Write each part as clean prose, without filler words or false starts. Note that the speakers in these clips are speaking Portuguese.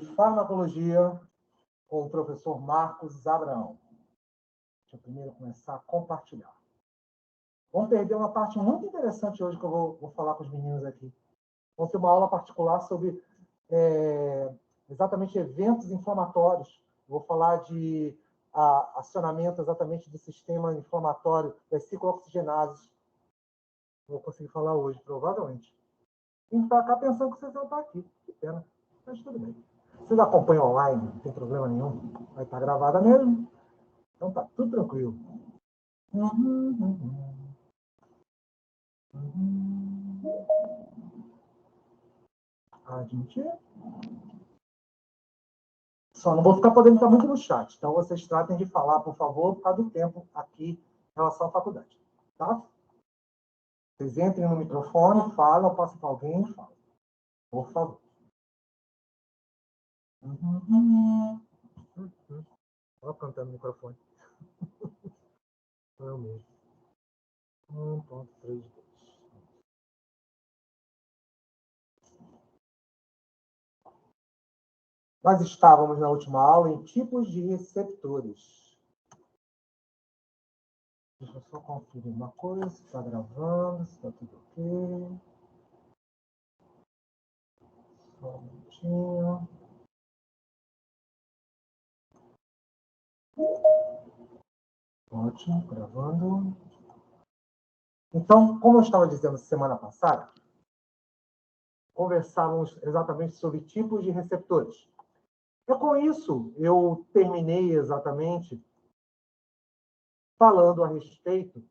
Farmacologia com o professor Marcos Abraão. Deixa eu primeiro começar a compartilhar. Vamos perder uma parte muito interessante hoje que eu vou falar com os meninos aqui. Vamos ter uma aula particular sobre exatamente eventos inflamatórios. Vou falar de acionamento exatamente do sistema inflamatório das ciclooxigenases. Vou conseguir falar hoje, provavelmente. Vim para cá pensando que vocês vão estar aqui. Que pena, mas tudo bem. Vocês acompanham online, não tem problema nenhum. Vai estar gravada mesmo. Então tá tudo tranquilo. A gente... Só não vou ficar podendo estar muito no chat. Então vocês tratem de falar, por favor, por causa do tempo aqui em relação à faculdade. Tá? Vocês entrem no microfone, falam, passam para alguém e falam. Por favor. Olha cantando no microfone. Eu mesmo. 1.32. Nós estávamos na última aula em tipos de receptores. Deixa eu só conferir uma coisa, se está gravando, se está tudo ok. Só um minutinho. Ótimo, gravando. Então, como eu estava dizendo semana passada, conversávamos exatamente sobre tipos de receptores. E com isso, eu terminei exatamente falando a respeito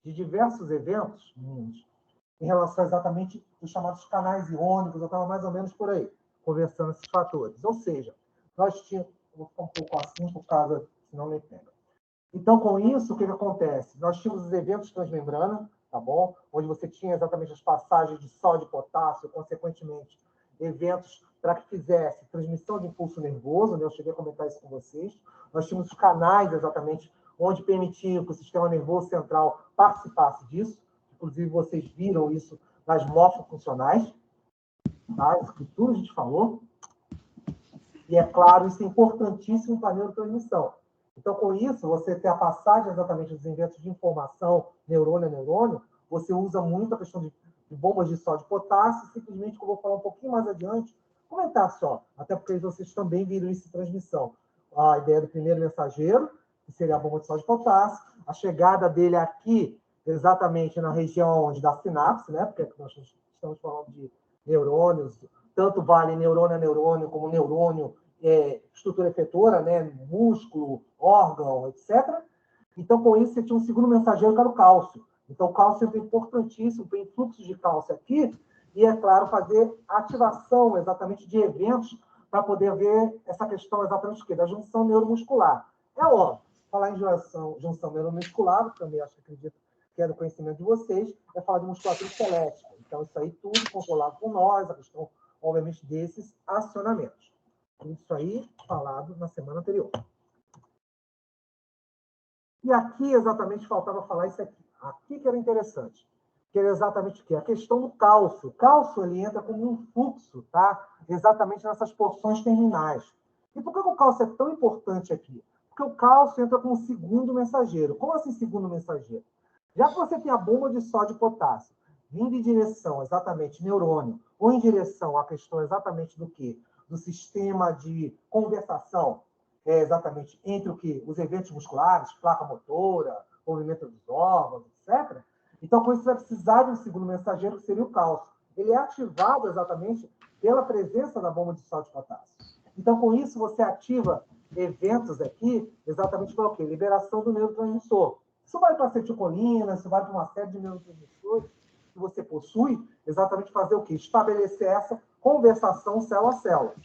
de diversos eventos, em relação exatamente aos chamados canais iônicos, eu estava mais ou menos por aí, conversando esses fatores. Ou seja, nós tínhamos... Vou ficar um pouco assim, por causa, senão nem pega. Então, com isso, o que acontece? Nós tínhamos os eventos transmembrana, tá bom? Onde você tinha exatamente as passagens de sódio e potássio, consequentemente, eventos para que fizesse transmissão de impulso nervoso, né? Eu cheguei a comentar isso com vocês. Nós tínhamos os canais, exatamente, onde permitia que o sistema nervoso central participasse disso. Inclusive, vocês viram isso nas morfofuncionais, tá? Isso que tudo a gente falou. E, é claro, isso é importantíssimo para a neurotransmissão. Então, com isso, você tem a passagem exatamente dos eventos de informação neurônio a neurônio, você usa muito a questão de bombas de sódio e potássio, simplesmente, que eu vou falar um pouquinho mais adiante, comentar só, até porque vocês também viram isso em transmissão. A ideia do primeiro mensageiro, que seria a bomba de sódio e potássio, a chegada dele aqui, exatamente na região onde da sinapse, né? Porque nós estamos falando de neurônios, tanto vale neurônio a neurônio, como neurônio, estrutura efetora, né? Músculo, órgão, etc. Então, com isso, você tinha um segundo mensageiro, que era o cálcio. Então, o cálcio é importantíssimo, tem fluxos de cálcio aqui, e, é claro, fazer ativação exatamente de eventos para poder ver essa questão exatamente o quê? Da junção neuromuscular. É óbvio, falar em junção neuromuscular, também acredito que é do conhecimento de vocês, é falar de musculatura esquelética. Então, isso aí tudo controlado por nós, a questão, obviamente, desses acionamentos. Isso aí falado na semana anterior. E aqui, exatamente, faltava falar isso aqui. Aqui que era interessante. Que era exatamente o quê? A questão do cálcio. O cálcio, ele entra como um fluxo, tá? Exatamente nessas porções terminais. E por que o cálcio é tão importante aqui? Porque o cálcio entra como segundo mensageiro. Como assim segundo mensageiro? Já que você tem a bomba de sódio e potássio vindo em direção, exatamente, neurônio, ou em direção à questão exatamente do quê? Do sistema de conversação, exatamente entre o que? Os eventos musculares, placa motora, movimento dos órgãos, etc. Então, com isso, você vai precisar de um segundo mensageiro, que seria o cálcio. Ele é ativado exatamente pela presença da bomba de sódio e potássio. Então, com isso, você ativa eventos aqui, exatamente para o quê? Liberação do neurotransmissor. Isso vai para a acetilcolina, isso vai para uma série de neurotransmissores que você possui, exatamente fazer o quê? Estabelecer essa conversação célula a célula.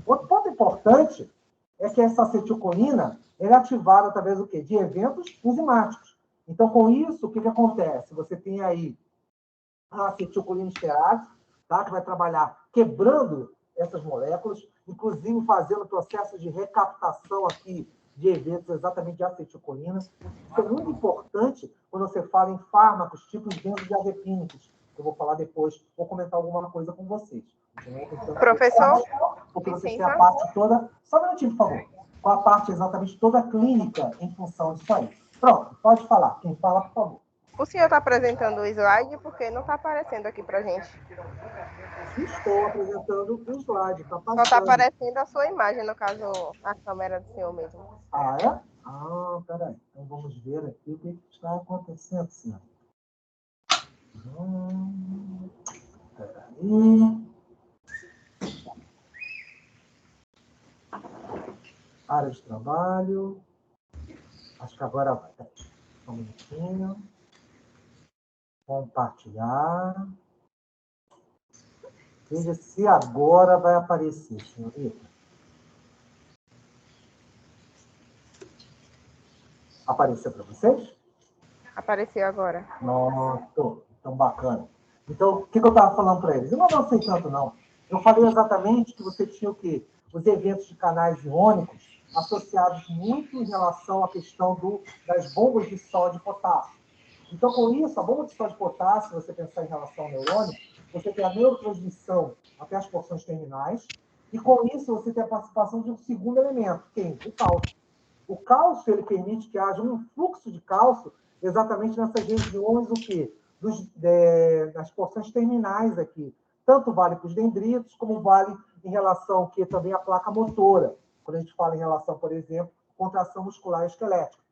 Outro ponto importante é que essa acetilcolina é ativada através do quê? De eventos enzimáticos. Então, com isso, o que acontece? Você tem aí a acetilcolina esterase, tá? Que vai trabalhar quebrando essas moléculas, inclusive fazendo processo de recaptação aqui de eventos exatamente de acetilcolina. Isso é muito importante quando você fala em fármacos tipos benzodiazepínicos, que eu vou falar depois, vou comentar alguma coisa com vocês. Professor? porque vocês têm a parte toda... Só um minutinho, por favor. Com a parte exatamente toda clínica em função disso aí. Pronto, pode falar. Quem fala, por favor. O senhor está apresentando o slide porque não está aparecendo aqui para a gente. Estou apresentando o slide, está passando. Só está aparecendo a sua imagem, no caso, a câmera do senhor mesmo. Ah, é? Ah, peraí. Então vamos ver aqui o que está acontecendo, senhor. Peraí. Área de trabalho. Acho que agora vai. Um minutinho. Compartilhar. Veja se agora vai aparecer, senhorita. Apareceu para vocês? Apareceu agora. Nossa, tão bacana. Então, o que eu estava falando para eles? Eu não avancei tanto, não. Eu falei exatamente que você tinha o quê? Os eventos de canais iônicos associados muito em relação à questão das bombas de sódio e potássio. Então, com isso, a bomba de sódio e potássio, se você pensar em relação ao neurônio, você tem a neurotransmissão até as porções terminais, e com isso você tem a participação de um segundo elemento, quem? O cálcio. O cálcio, ele permite que haja um fluxo de cálcio exatamente nessas regiões, o quê? Das porções terminais aqui. Tanto vale para os dendritos, como vale em relação que também à placa motora, quando a gente fala em relação, por exemplo, contração muscular e esquelética.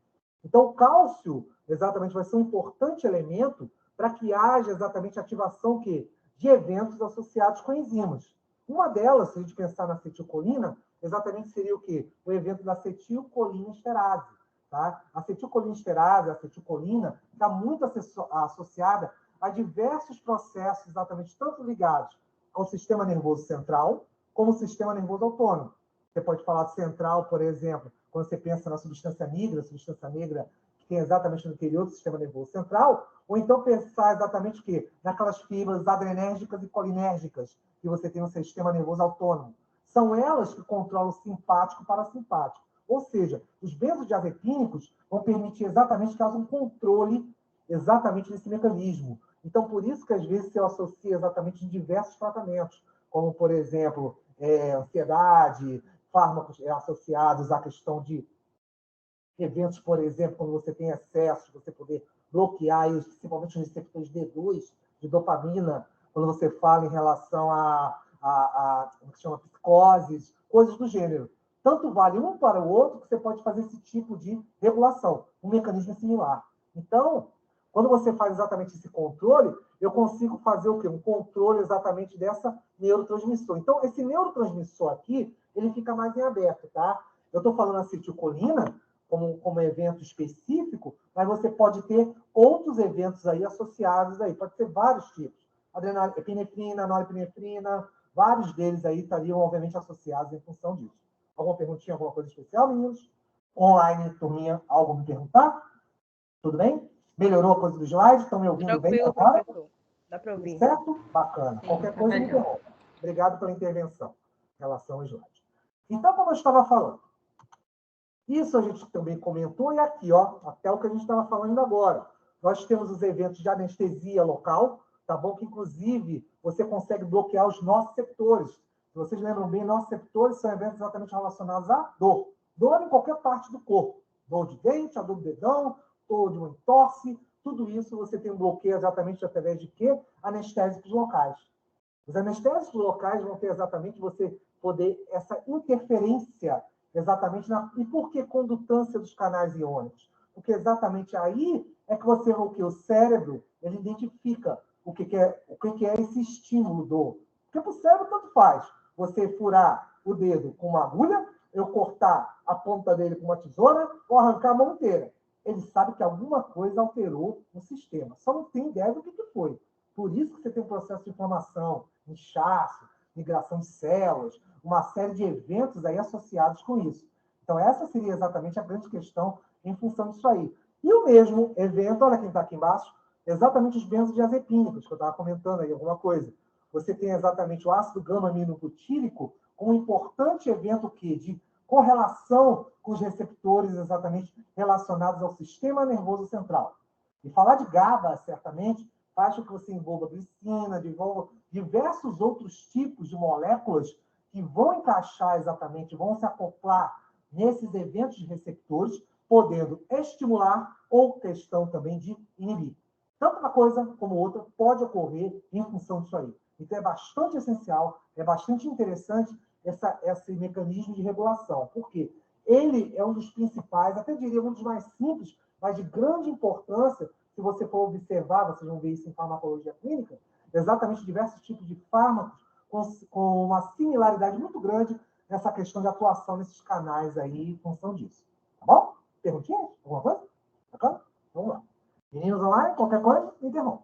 Então, o cálcio, exatamente, vai ser um importante elemento para que haja exatamente ativação de eventos associados com enzimas. Uma delas, se a gente pensar na acetilcolina, exatamente seria o quê? O evento da acetilcolinesterase. Tá? A acetilcolinesterase, a acetilcolina, está muito associada a diversos processos, exatamente, tanto ligados ao sistema nervoso central, como ao sistema nervoso autônomo. Você pode falar de central, por exemplo, quando você pensa na substância negra que tem exatamente no interior do sistema nervoso central, ou então pensar exatamente o quê? Naquelas fibras adrenérgicas e colinérgicas que você tem no sistema nervoso autônomo. São elas que controlam o simpático e parasimpático. Ou seja, os benzodiazepínicos vão permitir exatamente que haja um controle exatamente desse mecanismo. Então, por isso que às vezes se associa exatamente em diversos tratamentos, como, por exemplo, ansiedade, fármacos associados à questão de eventos, por exemplo, quando você tem excesso, você poder bloquear, principalmente os receptores D2 de dopamina, quando você fala em relação como se chama, psicoses, coisas do gênero. Tanto vale um para o outro que você pode fazer esse tipo de regulação. Um mecanismo similar. Então, quando você faz exatamente esse controle, eu consigo fazer o quê? Um controle exatamente dessa neurotransmissor. Então, esse neurotransmissor aqui, ele fica mais em aberto, tá? Eu estou falando acetilcolina como evento específico, mas você pode ter outros eventos aí associados aí. Pode ser vários tipos. Epinefrina, norepinefrina, vários deles aí estariam, obviamente, associados em função disso. Alguma perguntinha, alguma coisa especial, meninos? Online, turminha, algo me perguntar? Tudo bem? Melhorou a coisa do slide? Estão me ouvindo bem agora? Dá para ouvir. Certo? Bacana. Sim, qualquer coisa me melhor. interrompa. Obrigado pela intervenção em relação ao slide. Então, como eu estava falando, isso a gente também comentou, e aqui, ó, até o que a gente estava falando agora. Nós temos os eventos de anestesia local, tá bom? Que, inclusive, você consegue bloquear os nociceptores. Se vocês lembram bem, nociceptores são eventos exatamente relacionados à dor. Dor em qualquer parte do corpo. Dor de dente, a dor do dedão, dor de uma entorse, tudo isso você tem um bloqueio exatamente através de quê? Anestésicos locais. Os anestésicos locais vão ter exatamente você poder, essa interferência exatamente E por que condutância dos canais iônicos? Porque exatamente aí é que você, o cérebro, ele identifica o que é esse estímulo do... Porque para o cérebro tanto faz. Você furar o dedo com uma agulha, eu cortar a ponta dele com uma tesoura ou arrancar a mão inteira. Ele sabe que alguma coisa alterou no sistema. Só não tem ideia do que foi. Por isso que você tem um processo de inflamação, inchaço, migração de células, uma série de eventos aí associados com isso. Então, essa seria exatamente a grande questão em função disso aí. E o mesmo evento, olha quem está aqui embaixo, exatamente os benzodiazepínicos, que eu estava comentando aí alguma coisa. Você tem exatamente o ácido gama-aminobutírico como um importante evento de correlação com os receptores exatamente relacionados ao sistema nervoso central. E falar de GABA, certamente, faz com que você envolva glicina, envolva diversos outros tipos de moléculas que vão encaixar exatamente, vão se acoplar nesses eventos de receptores, podendo estimular ou questão também de inibir. Tanto uma coisa como outra pode ocorrer em função disso aí. Então, é bastante essencial, é bastante interessante esse mecanismo de regulação. Por quê? Ele é um dos principais, até diria um dos mais simples, mas de grande importância, se você for observar, vocês vão ver isso em farmacologia clínica, exatamente diversos tipos de fármacos com uma similaridade muito grande nessa questão de atuação nesses canais aí em função disso. Tá bom? Perguntinhas? Alguma coisa? Bacana? Vamos lá. Meninos online, qualquer coisa, me interrompe.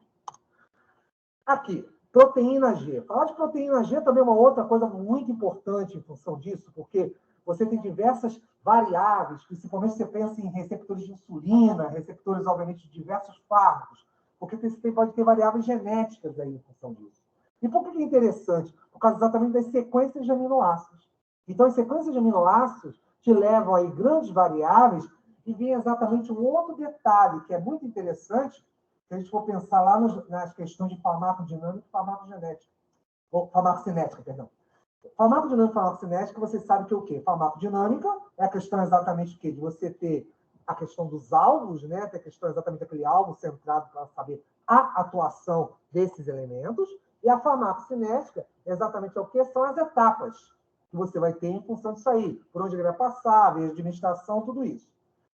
Aqui, proteína G. Falar de proteína G também é uma outra coisa muito importante em função disso, porque você tem diversas variáveis, principalmente se você pensa em receptores de insulina, receptores, obviamente, de diversos fármacos, porque você pode ter variáveis genéticas aí em função disso. E por que é interessante? Por causa exatamente das sequências de aminoácidos. Então, as sequências de aminoácidos te levam aí grandes variáveis e vem exatamente um outro detalhe que é muito interessante, se a gente for pensar lá nas questões de farmacodinâmica e farmacogenética, ou farmacocinética, perdão. Farmacodinâmica e farmacocinética, você sabe que é o quê? Farmacodinâmica é a questão exatamente o quê? De você ter a questão dos alvos, né? Ter a questão exatamente daquele alvo centrado para saber a atuação desses elementos, e a farmacocinética é exatamente o quê? São as etapas que você vai ter em função disso aí, por onde ele vai passar, a administração, tudo isso.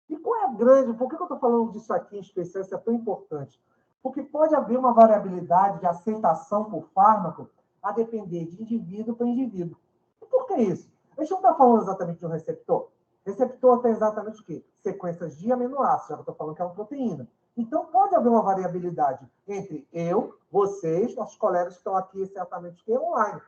E qual é a grande... Por que eu estou falando disso aqui em especial? Isso é tão importante. Porque pode haver uma variabilidade de aceitação por fármaco a depender de indivíduo para indivíduo. E por que isso? A gente não está falando exatamente de um receptor. Receptor tem exatamente o quê? Sequências de aminoácidos, já que eu estou falando que é uma proteína. Então, pode haver uma variabilidade entre eu, vocês, nossos colegas que estão aqui, certamente que online.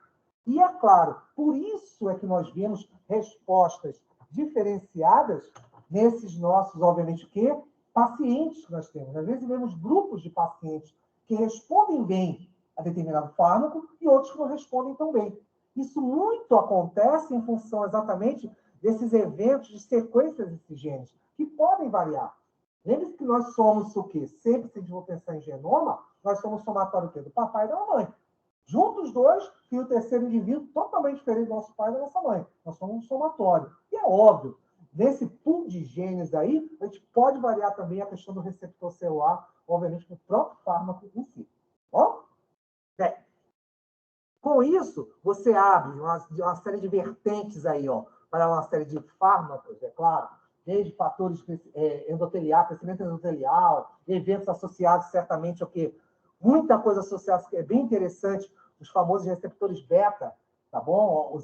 E, é claro, por isso é que nós vemos respostas diferenciadas nesses nossos, obviamente, que pacientes que nós temos. Às vezes vemos grupos de pacientes que respondem bem a determinado fármaco e outros que não respondem tão bem. Isso muito acontece em função exatamente desses eventos de sequências desses genes, que podem variar. Lembre-se que nós somos o quê? Sempre, se a gente for pensar em genoma, nós somos somatório do papai e da mamãe. Juntos os dois, e o terceiro indivíduo totalmente diferente do nosso pai e da nossa mãe. Nós somos um somatório. E é óbvio, nesse pool de genes aí, a gente pode variar também a questão do receptor celular, obviamente, com o próprio fármaco em si. Ó? Bem, com isso, você abre uma série de vertentes aí, ó, para uma série de fármacos, é claro, desde fatores endoteliais, crescimento endotelial, eventos associados certamente ao quê? Muita coisa associada, que é bem interessante, os famosos receptores beta, tá bom?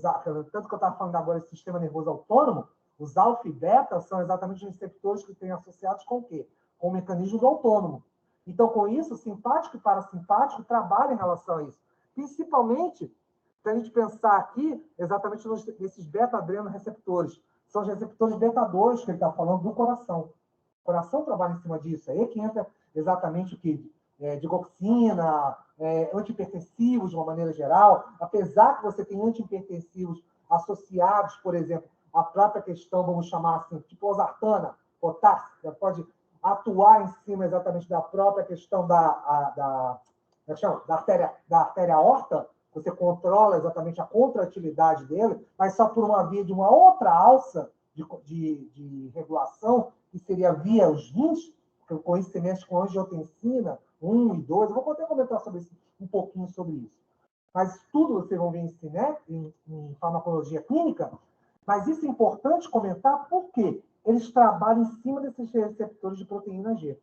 Tanto que eu estava falando agora desse sistema nervoso autônomo, os alfa e beta são exatamente os receptores que têm associados com o quê? Com o mecanismo do autônomo. Então, com isso, simpático e parasimpático trabalham em relação a isso. Principalmente, se a gente pensar aqui, exatamente nesses beta-adrenoreceptores. São os receptores beta-2 que ele está falando do coração. O coração trabalha em cima disso. Aí que entra exatamente o que? Digoxina, antihipertensivos de uma maneira geral. Apesar que você tem antihipertensivos associados, por exemplo, à própria questão, vamos chamar assim, tipo losartana, potássio, pode atuar em cima exatamente da própria questão da artéria aorta, você controla exatamente a contratilidade dele, mas só por uma via de uma outra alça de regulação, que seria via os rins, com isso você mexe com angiotensina 1 e 2. Eu vou até comentar sobre isso, um pouquinho sobre isso. Mas tudo vocês vão ver em farmacologia clínica, mas isso é importante comentar porque eles trabalham em cima desses receptores de proteína G.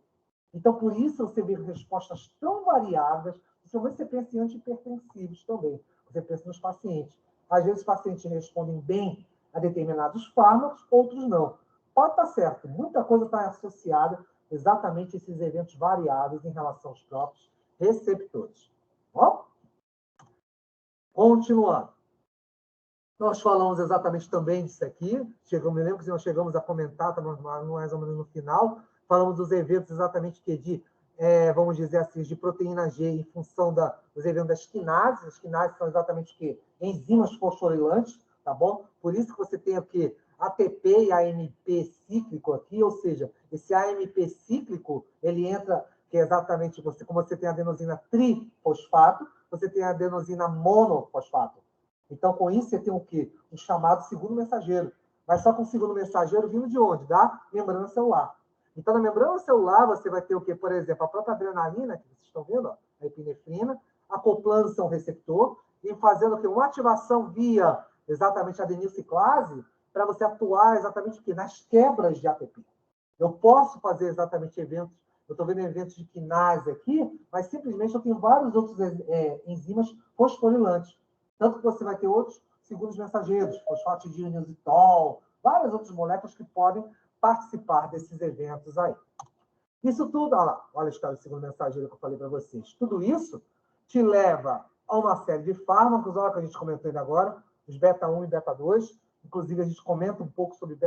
Então, por isso, você vê respostas tão variadas. Você pensa em antihipertensivos também. Você pensa nos pacientes. Às vezes, os pacientes respondem bem a determinados fármacos, outros não. Pode estar certo. Muita coisa está associada exatamente a esses eventos variáveis em relação aos próprios receptores. Bom? Continuando. Nós falamos exatamente também disso aqui. Me lembro que nós chegamos a comentar, estamos mais ou menos no final. Falamos dos eventos exatamente que vamos dizer assim, de proteína G em função dos eventos das quinases. As quinases são exatamente o quê? Enzimas fosforilantes, tá bom? Por isso que você tem o quê? ATP e AMP cíclico aqui, ou seja, esse AMP cíclico, ele entra, que é exatamente como você tem a adenosina trifosfato, você tem a adenosina monofosfato. Então, com isso, você tem o quê? Um chamado segundo mensageiro. Mas só com o segundo mensageiro vindo de onde? Da membrana celular. Então, na membrana celular, você vai ter o quê? Por exemplo, a própria adrenalina, que vocês estão vendo, ó, a epinefrina, acoplando seu receptor e fazendo o quê? Uma ativação via exatamente a adenilciclase para você atuar exatamente o quê? Nas quebras de ATP. Eu posso fazer exatamente eventos, eu estou vendo eventos de quinase aqui, mas simplesmente eu tenho vários outros enzimas fosforilantes. Tanto que você vai ter outros segundos mensageiros, fosfatidileniositol, várias outras moléculas que podem participar desses eventos aí. Isso tudo, olha a história do segundo mensageiro que eu falei para vocês. Tudo isso te leva a uma série de fármacos, olha que a gente comentou ainda agora, os beta-1 e beta-2. Inclusive, a gente comenta um pouco sobre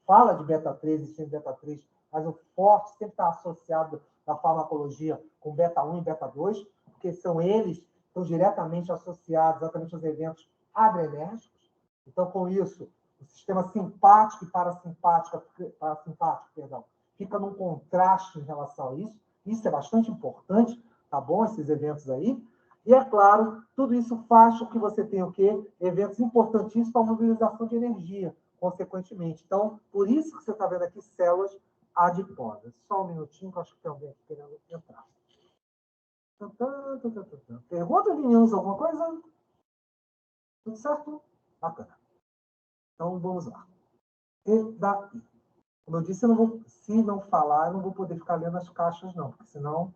fala de beta-3 e beta-3, mas o forte sempre está associado na farmacologia com beta-1 e beta-2, porque são eles que estão diretamente associados exatamente aos eventos adrenérgicos. Então, com isso, o sistema simpático e parasimpático, fica num contraste em relação a isso. Isso é bastante importante, tá bom? Esses eventos aí. E, é claro, tudo isso faz com que você tenha o quê? Eventos importantíssimos para a mobilização de energia, consequentemente. Então, por isso que você está vendo aqui células adiposas. Só um minutinho, que eu acho que tem alguém aqui querendo entrar. Pergunta, meninos, alguma coisa? Tudo certo? Bacana. Então, vamos lá. E daí? Como eu disse, se não falar, eu não vou poder ficar lendo as caixas, não, porque senão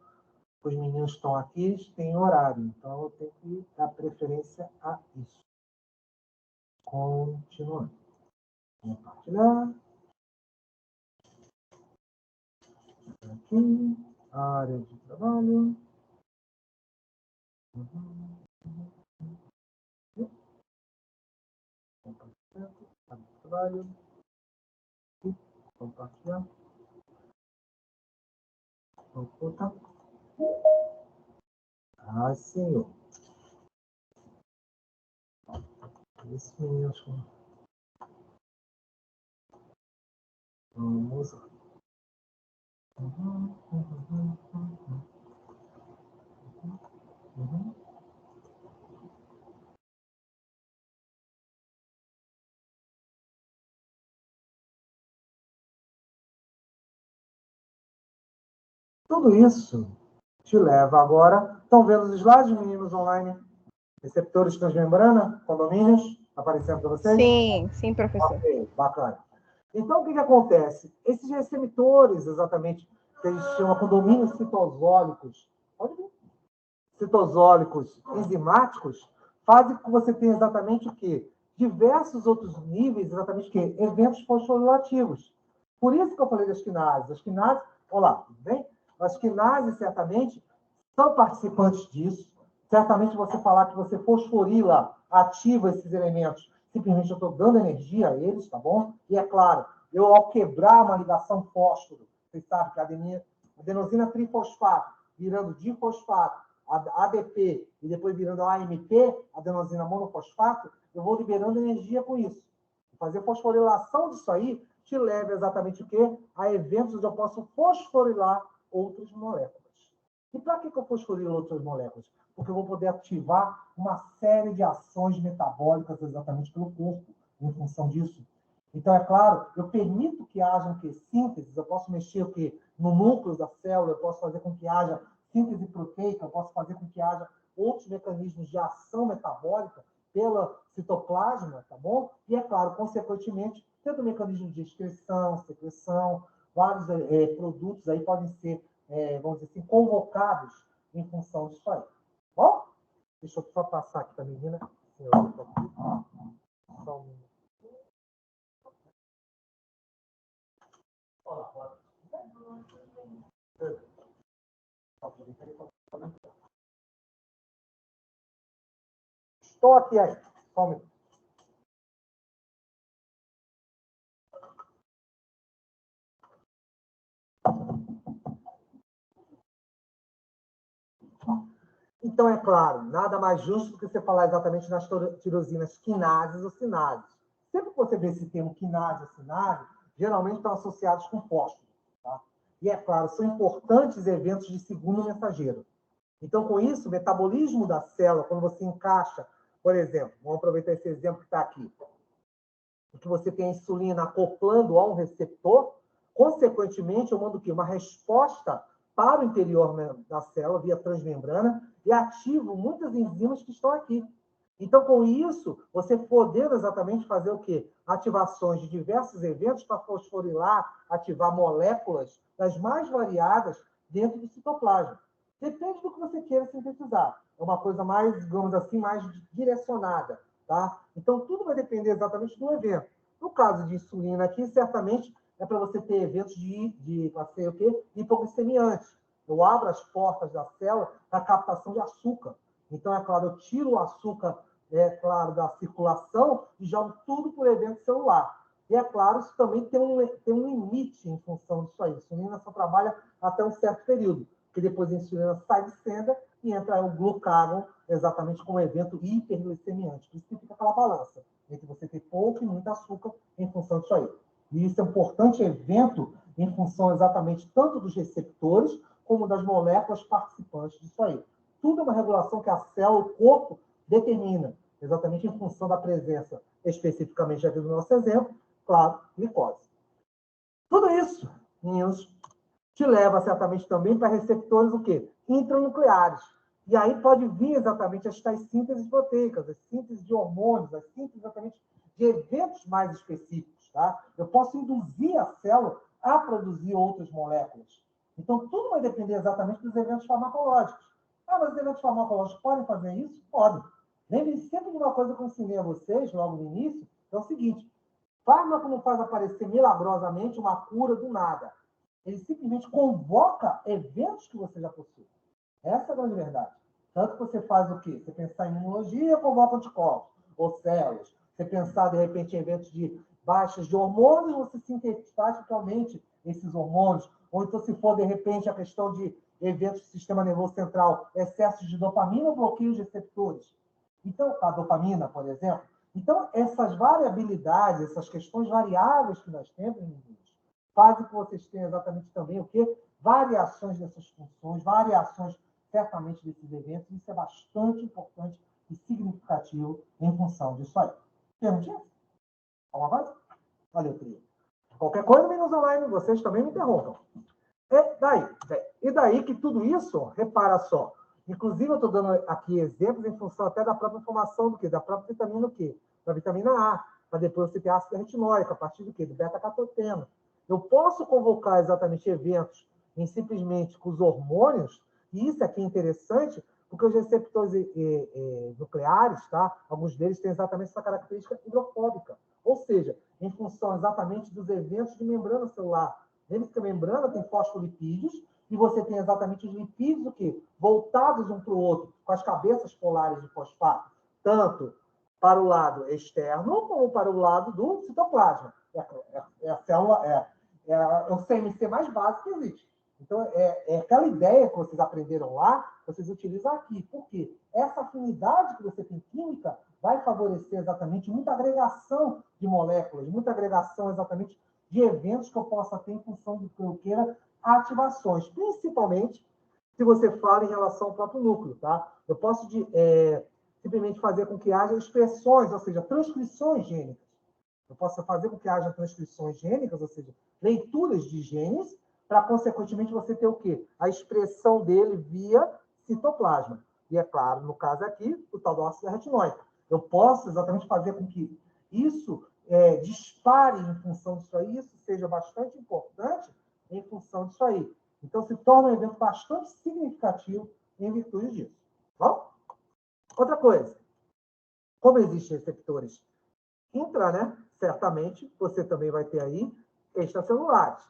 os meninos estão aqui, eles têm horário. Então, eu tenho que dar preferência a isso. Continuando. Compartilhar. Aqui. Área de trabalho. Compartilhar. Área de trabalho. Compartilhar. Opa. Ah, senhor. Esse menino, acho que... Vamos lá. Tudo isso te leva agora... Estão vendo os slides, meninos online? Receptores transmembrana, condomínios, aparecendo para vocês? Sim, sim, professor. Ok, bacana. Então, o que acontece? Esses receptores, exatamente, que a gente chama condomínios citosólicos, citosólicos enzimáticos, fazem com que você tenha exatamente o quê? Diversos outros níveis, exatamente o quê? Eventos fosforilativos. Por isso que eu falei das quinases. As quinases, olá, tudo bem? As quinases, certamente, são participantes disso. Certamente você falar que você fosforila, ativa esses elementos, simplesmente eu estou dando energia a eles, tá bom? E é claro, eu ao quebrar uma ligação fósforo, vocês sabem que a adenosina trifosfato, virando difosfato, ADP, e depois virando AMP, adenosina monofosfato, eu vou liberando energia com isso. Fazer fosforilação disso aí te leva exatamente o quê? A eventos onde eu posso fosforilar outras moléculas. E para que eu fosforilo outras moléculas? Porque eu vou poder ativar uma série de ações metabólicas exatamente pelo corpo, em função disso. Então, é claro, eu permito que haja sínteses, eu posso mexer o quê? No núcleo da célula, eu posso fazer com que haja síntese proteica, eu posso fazer com que haja outros mecanismos de ação metabólica pela citoplasma, tá bom? E, é claro, consequentemente, tendo mecanismo de excreção, secreção, vários produtos aí podem ser, vamos dizer assim, convocados em função disso aí. Bom? Deixa eu só passar aqui para a menina. Só um minuto. Estou aqui aí. Só um minuto. Então, é claro, nada mais justo do que você falar exatamente nas tirosinas quinases ou cinases. Sempre que você vê esse termo quinase ou cinase, geralmente estão associados com fósforo. Tá? E, é claro, são importantes eventos de segundo mensageiro. Então, com isso, o metabolismo da célula, quando você encaixa, por exemplo, vamos aproveitar esse exemplo que está aqui, que você tem a insulina acoplando a um receptor, consequentemente, eu mando o quê? Uma resposta para o interior da célula, via transmembrana, e ativo muitas enzimas que estão aqui. Então, com isso, você podendo exatamente fazer o quê? Ativações de diversos eventos para fosforilar, ativar moléculas das mais variadas dentro do citoplasma. Depende do que você queira sintetizar. É uma coisa mais, digamos assim, mais direcionada. Tá? Então, tudo vai depender exatamente do evento. No caso de insulina aqui, certamente é para você ter eventos de o quê? Hipoglicemia antes. Eu abro as portas da célula para captação de açúcar. Então, é claro, eu tiro o açúcar, claro, da circulação e jogo tudo por evento celular. E, é claro, isso também tem um limite em função disso aí. A insulina só trabalha até um certo período, que depois a insulina sai de cena e entra o glucagon, exatamente como evento hiperglicemiante. Por isso que fica aquela balança entre você ter pouco e muito açúcar em função disso aí. E isso é um importante evento em função exatamente tanto dos receptores como das moléculas participantes disso aí. Tudo é uma regulação que a célula, o corpo, determina, exatamente em função da presença, especificamente aqui do nosso exemplo, claro, glicose. Tudo isso, meninos, te leva certamente também para receptores o quê? Intranucleares. E aí pode vir exatamente as tais sínteses proteicas, as sínteses de hormônios, as sínteses exatamente de eventos mais específicos. Tá? Eu posso induzir a célula a produzir outras moléculas. Então, tudo vai depender exatamente dos eventos farmacológicos. Ah, mas os eventos farmacológicos podem fazer isso? Podem. Lembre-se sempre de uma coisa que eu ensinei a vocês logo no início, é o seguinte, fármaco não faz aparecer milagrosamente uma cura do nada. Ele simplesmente convoca eventos que você já possui. Essa é a grande verdade. Tanto que você faz o quê? Você pensar em imunologia, convoca anticorpos, ou células. Você pensar, de repente, em eventos de baixas de hormônios, você sintetiza totalmente esses hormônios. Ou então, se for, de repente, a questão de eventos do sistema nervoso central, excessos de dopamina ou bloqueios de receptores. Então, a dopamina, por exemplo. Então, essas variabilidades, essas questões variáveis que nós temos, fazem que vocês tenham exatamente também o quê? Variações dessas funções, variações certamente desses eventos. Isso é bastante importante e significativo em função disso aí. Perguntinha? Alguma coisa? Valeu, trio. Qualquer coisa, menos online, vocês também me interrompam. E daí que tudo isso, repara só, inclusive eu estou dando aqui exemplos em função até da própria formação do quê? Da própria vitamina o quê? Da vitamina A, para depois você ter ácido retinóico, a partir do quê? Do beta-caroteno. Eu posso convocar exatamente eventos em simplesmente com os hormônios, e isso aqui é interessante, porque os receptores nucleares, tá? Alguns deles têm exatamente essa característica hidrofóbica, ou seja, em função exatamente dos eventos de membrana celular. Lembre-se que a membrana tem fosfolipídios, e você tem exatamente os lipídios o quê? Voltados um para o outro, com as cabeças polares de fosfato, tanto para o lado externo como para o lado do citoplasma. É a célula, é o CMC mais básico que existe. Então, é aquela ideia que vocês aprenderam lá, vocês utilizam aqui. Por quê? Essa afinidade que você tem química vai favorecer exatamente muita agregação de moléculas, muita agregação exatamente de eventos que eu possa ter em função do que eu queira, ativações, principalmente se você fala em relação ao próprio núcleo, tá? Eu posso simplesmente fazer com que haja expressões, ou seja, transcrições gênicas. Eu posso fazer com que haja transcrições gênicas, ou seja, leituras de genes, para, consequentemente, você ter o quê? A expressão dele via citoplasma. E, é claro, no caso aqui, o tal do ácido retinóico. Eu posso exatamente fazer com que isso dispare em função disso aí, isso seja bastante importante em função disso aí. Então, se torna um evento bastante significativo em virtude disso. Bom? Outra coisa. Como existem receptores intra, né? Certamente, você também vai ter aí extracelulares.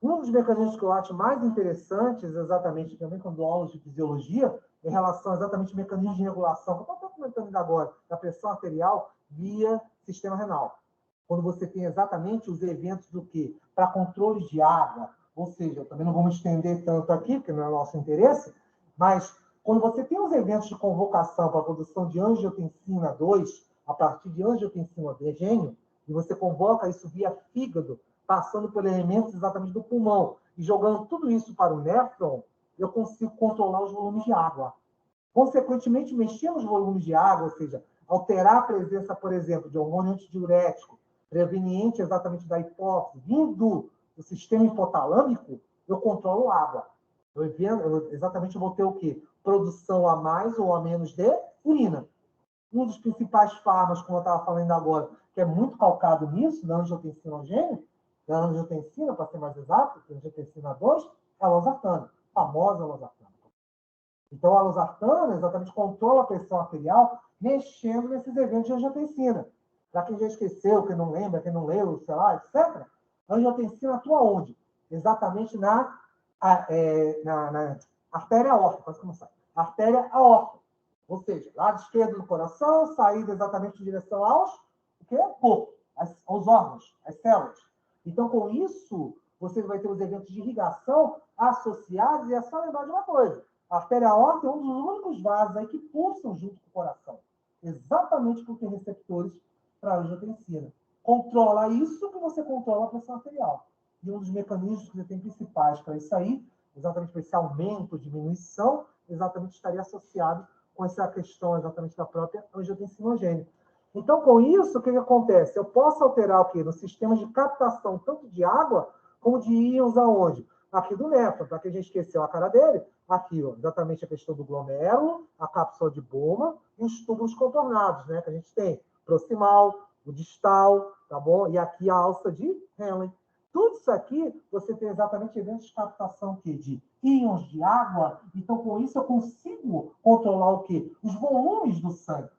Um dos mecanismos que eu acho mais interessantes, exatamente também quando dou aulas de fisiologia, em relação a exatamente mecanismos de regulação, que eu estou comentando ainda agora, da pressão arterial via sistema renal. Quando você tem exatamente os eventos do quê? Para controle de água, ou seja, eu também não vou me estender tanto aqui, porque não é o nosso interesse, mas quando você tem os eventos de convocação para a produção de angiotensina 2, a partir de angiotensina D-gênio, e você convoca isso via fígado, passando por elementos exatamente do pulmão, e jogando tudo isso para o néfron, eu consigo controlar os volumes de água. Consequentemente, mexer nos volumes de água, ou seja, alterar a presença, por exemplo, de hormônio antidiurético, preveniente exatamente da hipófise, vindo do sistema hipotalâmico, eu controlo a água. Exatamente, eu vou ter o quê? Produção a mais ou a menos de urina. Um dos principais fármacos, como eu estava falando agora, que é muito calcado nisso, da angiotensinogênio, da angiotensina, para ser mais exato, angiotensina 2, é a losartana, a famosa losartana. Então, a losartana exatamente controla a pressão arterial, mexendo nesses eventos de angiotensina. Para quem já esqueceu, quem não lembra, quem não leu, sei lá, etc., a angiotensina atua onde? Exatamente na artéria aórtica, quase começar. Artéria aórtica. Ou seja, lado esquerdo do coração, saída exatamente em direção aos corpo, aos órgãos, às células. Então, com isso, você vai ter os eventos de irrigação associados, e é só lembrar de uma coisa. A artéria aórtica é um dos únicos vasos aí que pulsam junto com o coração. Exatamente porque tem receptores para a angiotensina. Controla isso que você controla a pressão arterial. E um dos mecanismos que você tem principais para isso aí, exatamente para esse aumento, diminuição, exatamente estaria associado com essa questão exatamente da própria angiotensinogênio. Então, com isso, o que acontece? Eu posso alterar o quê? No sistema de captação tanto de água como de íons aonde? Aqui do néfron, para quem já esqueceu a cara dele, aqui, ó, exatamente a questão do glomérulo, a cápsula de Bowman e os túbulos contornados, né? Que a gente tem proximal, o distal, tá bom? E aqui a alça de Henle. Tudo isso aqui, você tem exatamente eventos de captação quê? De íons de água. Então, com isso, eu consigo controlar o quê? Os volumes do sangue.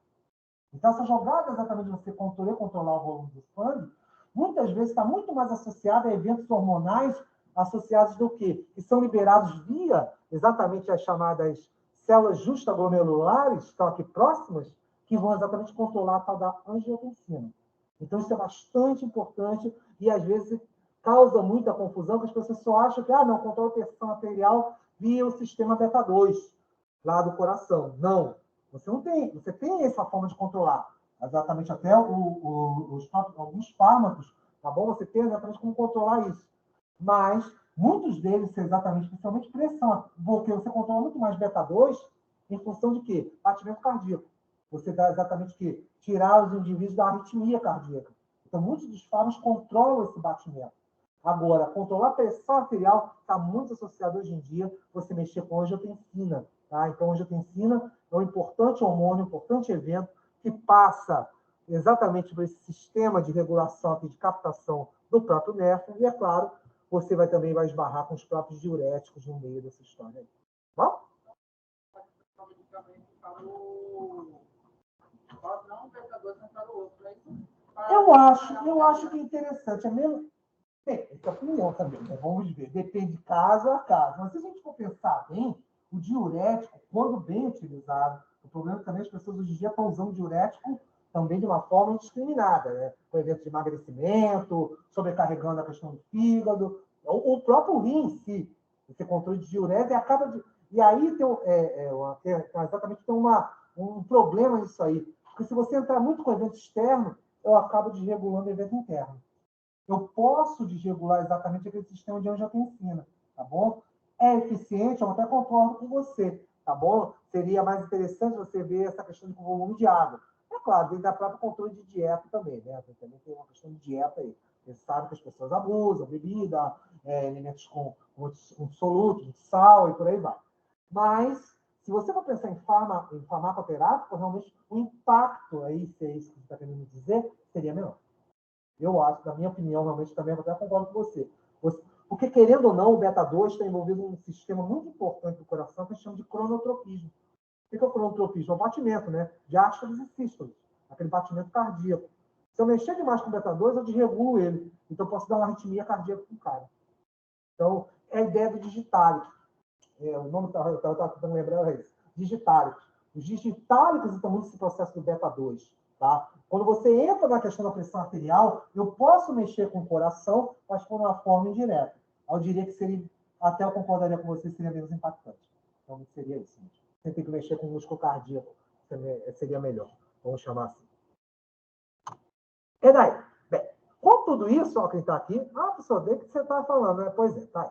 Então, essa jogada exatamente de você controlar o volume do sangue, muitas vezes está muito mais associada a eventos hormonais associados do quê? Que são liberados via exatamente as chamadas células justaglomerulares, que estão aqui próximas, que vão exatamente controlar a tal da angiotensina. Então, isso é bastante importante e, às vezes, causa muita confusão, que as pessoas só acham que, não, controla a pressão arterial via o sistema beta 2, lá do coração. Não. Você não tem, você tem essa forma de controlar. Exatamente até alguns fármacos, tá bom? Você tem exatamente como controlar isso. Mas muitos deles, exatamente, principalmente pressão, porque você controla muito mais beta 2 em função de quê? Batimento cardíaco. Você dá exatamente o quê? Tirar os indivíduos da arritmia cardíaca. Então, muitos dos fármacos controlam esse batimento. Agora, controlar a pressão arterial está muito associado hoje em dia você mexer com angiotensina. Tá? Então, a angiotensina é um importante hormônio, um importante evento que passa exatamente por esse sistema de regulação aqui, de captação do próprio néfron. E, é claro, você também vai esbarrar com os próprios diuréticos no meio dessa história aí. Bom? Eu acho que é interessante. É mesmo. Bem, essa é a opinião também, né? Vamos ver. Depende de caso a caso. Mas se a gente for pensar bem, o diurético, quando bem utilizado, o problema também as pessoas hoje em dia estão usando diurético também de uma forma indiscriminada, né? Com eventos de emagrecimento, sobrecarregando a questão do fígado, o próprio rim em si, esse controle de diurese acaba de. E aí exatamente tem um problema nisso aí. Porque se você entrar muito com evento externo, eu acabo desregulando o evento interno. Eu posso desregular exatamente aquele sistema de angiotensina, tá bom? É eficiente, eu até concordo com você, tá bom? Seria mais interessante você ver essa questão do volume de água. É claro, dentro da própria controle de dieta também, né? Também tem uma questão de dieta aí. Você sabe que as pessoas abusam, bebida, alimentos com solutos, de sal e por aí vai. Mas, se você for pensar em farmacoterápico, realmente o impacto aí, se é isso que você está querendo dizer, seria menor. Eu acho, na minha opinião, realmente também até concordo com você. Porque, querendo ou não, o beta-2 está envolvido num sistema muito importante do coração que a gente chama de cronotropismo. O que é o cronotropismo? É o batimento, né? De ástoles e sístoles. Aquele batimento cardíaco. Se eu mexer demais com o beta-2, eu desregulo ele. Então, eu posso dar uma arritmia cardíaca para o cara. Então, é a ideia do digitálico. O nome que eu estava tentando lembrar é esse. Digitálicos. Os digitálicos estão muito nesse processo do beta-2. Tá? Quando você entra na questão da pressão arterial, eu posso mexer com o coração, mas por uma forma indireta. Eu diria que seria, até eu concordaria com você, seria menos impactante. Então, seria isso. Você tem que mexer com o músculo cardíaco, seria melhor. Vamos chamar assim. E daí? Bem, com tudo isso, ó, quem está aqui, professor, desde que você está falando, né? Pois é, tá aí.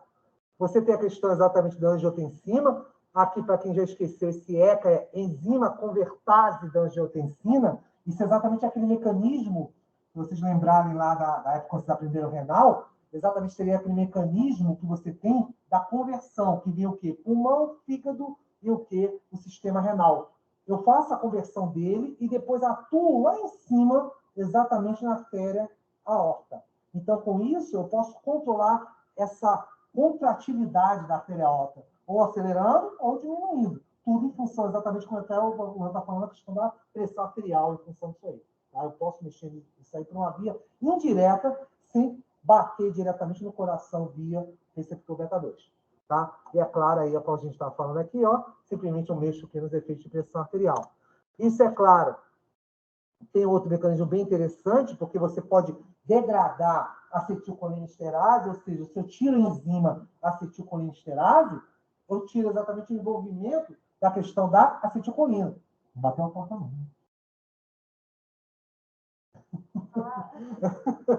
Você tem a questão exatamente da angiotensina, Aqui, para quem já esqueceu, esse ECA é enzima convertase da angiotensina. Isso é exatamente aquele mecanismo, se vocês lembrarem lá da época que vocês aprenderam renal, exatamente seria aquele mecanismo que você tem da conversão, que vem o quê? Pulmão, fígado e o quê? O sistema renal. Eu faço a conversão dele e depois atuo lá em cima, exatamente na artéria aorta. Então, com isso, eu posso controlar essa contratividade da artéria aorta, ou acelerando ou diminuindo. Tudo em função, exatamente como até o está falando, a questão da pressão arterial, em função disso aí. Tá? Eu posso mexer isso aí para uma via indireta, sem bater diretamente no coração via receptor beta 2. Tá? E é claro aí, como a gente está falando aqui, ó, simplesmente eu mexo aqui nos efeitos de pressão arterial. Isso é claro. Tem outro mecanismo bem interessante, porque você pode degradar acetilcolinesterase, ou seja, se eu tiro a enzima acetilcolinesterase, eu tiro exatamente o envolvimento da questão da acetilcolina. Bateu a porta não.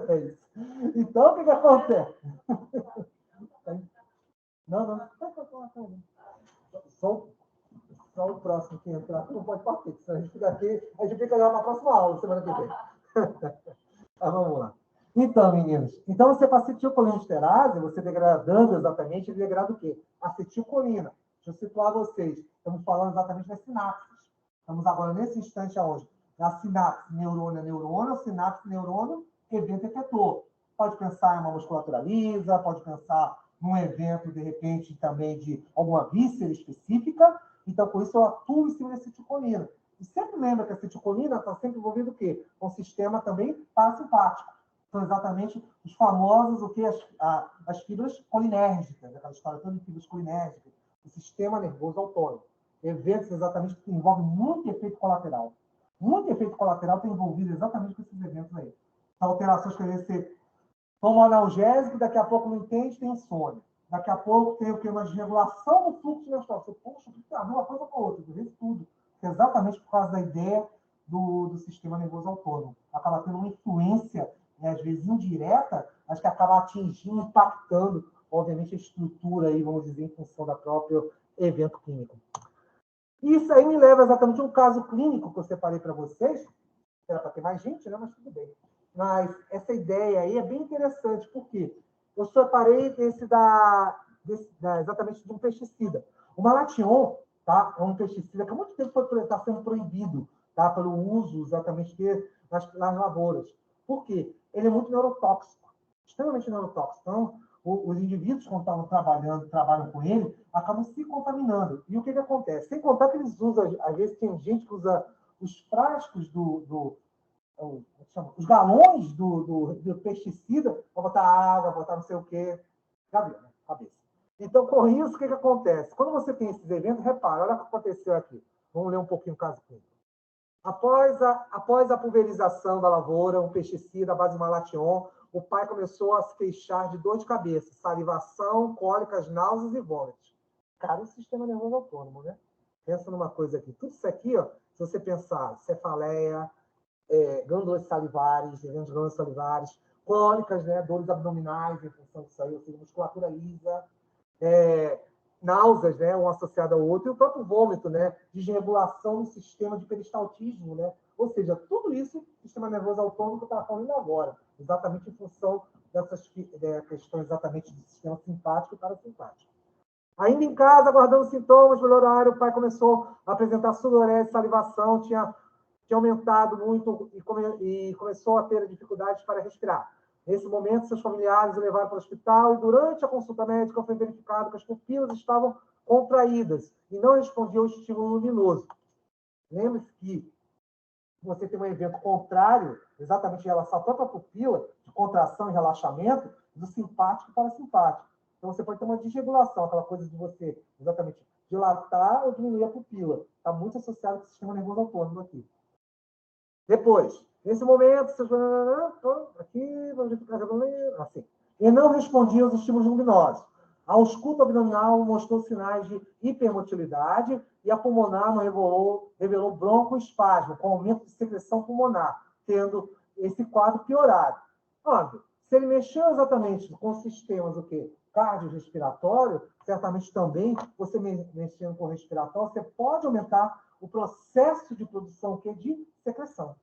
É isso. Então, o que acontece? Não. Só o próximo que entrar não pode partir, senão a gente fica aqui, a gente fica lá na próxima aula, semana que vem. Tá, vamos lá. Então, meninos, então você com acetilcolinesterase, você degradando exatamente, ele degrada o quê? Acetilcolina. Deixa eu situar vocês. Estamos falando exatamente das sinapses. Estamos agora nesse instante aonde? Na sinapse neurônio a neurônio, sinapse neurônio, evento efetor. Pode pensar em uma musculatura lisa, pode pensar num evento, de repente, também de alguma víscera específica. Então, com isso, eu atuo em cima da acetilcolina. E sempre lembra que a acetilcolina está sempre envolvida o quê? Com o sistema também parasimpático. São exatamente os famosos, o que? As fibras colinérgicas, aquela história toda de fibras colinérgicas, o sistema nervoso autônomo. Eventos exatamente que envolvem muito efeito colateral. Muito efeito colateral está envolvido exatamente com esses eventos aí. São alterações que você toma um analgésico, daqui a pouco não entende, tem insônia. Daqui a pouco tem o que? Uma desregulação do fluxo menstrual. Você, poxa, tem a ver uma coisa com a outra, isso tudo. Exatamente por causa da ideia do sistema nervoso autônomo. Acaba tendo uma influência, né, às vezes indireta, mas que acaba atingindo, impactando, obviamente, a estrutura aí, vamos dizer, em função da próprio evento clínico. Isso aí me leva exatamente a um caso clínico que eu separei para vocês. Era para ter mais gente, né? Mas tudo bem. Mas essa ideia aí é bem interessante, porque eu separei exatamente de um pesticida. O malation, tá? É um pesticida que há muito tempo está sendo proibido, tá? Pelo uso exatamente nas lavouras. Por quê? Ele é muito neurotóxico, extremamente neurotóxico. Então, os indivíduos, quando trabalham com ele, acabam se contaminando. E o que acontece? Sem contar que eles usam, às vezes tem gente que usa os frascos os galões do pesticida para botar água, botar não sei o quê. Já viu, né? Cabeça. Então, com isso, o que acontece? Quando você tem esses eventos, repara, olha o que aconteceu aqui. Vamos ler um pouquinho o caso clínico. Após a pulverização da lavoura, um pesticida à base de malation, o pai começou a se queixar de dor de cabeça, salivação, cólicas, náuseas e vômitos. Cara, o sistema nervoso autônomo, né? Pensa numa coisa aqui. Tudo isso aqui, ó, se você pensar, cefaleia, glândulas salivares, cólicas, né, dores abdominais em função disso aí, ou seja, musculatura lisa, náuseas, né, um associado ao outro, e o próprio vômito, né, desregulação do sistema de peristaltismo, né, ou seja, tudo isso, sistema nervoso autônomo que eu estava falando agora, exatamente em função dessas questões exatamente do sistema simpático e parasimpático. Ainda em casa, aguardando sintomas, pelo horário, o pai começou a apresentar sudorese, salivação, tinha aumentado muito e começou a ter dificuldades para respirar. Nesse momento, seus familiares o levaram para o hospital e, durante a consulta médica, foi verificado que as pupilas estavam contraídas e não respondiam ao estímulo luminoso. Lembre-se que você tem um evento contrário, exatamente em relação à própria pupila, de contração e relaxamento, do simpático para simpático. Então, você pode ter uma desregulação, aquela coisa de você, exatamente, dilatar ou diminuir a pupila. Está muito associado com o sistema nervoso autônomo aqui. Depois, nesse momento, aqui, assim, e não respondia aos estímulos luminosos. A ausculta abdominal mostrou sinais de hipermotilidade e a pulmonar revelou broncoespasmo, com aumento de secreção pulmonar, tendo esse quadro piorado. Óbvio, se ele mexeu exatamente com sistemas o quê? cardiorrespiratório, certamente também, você mexendo com o respiratório, você pode aumentar o processo de produção de secreção.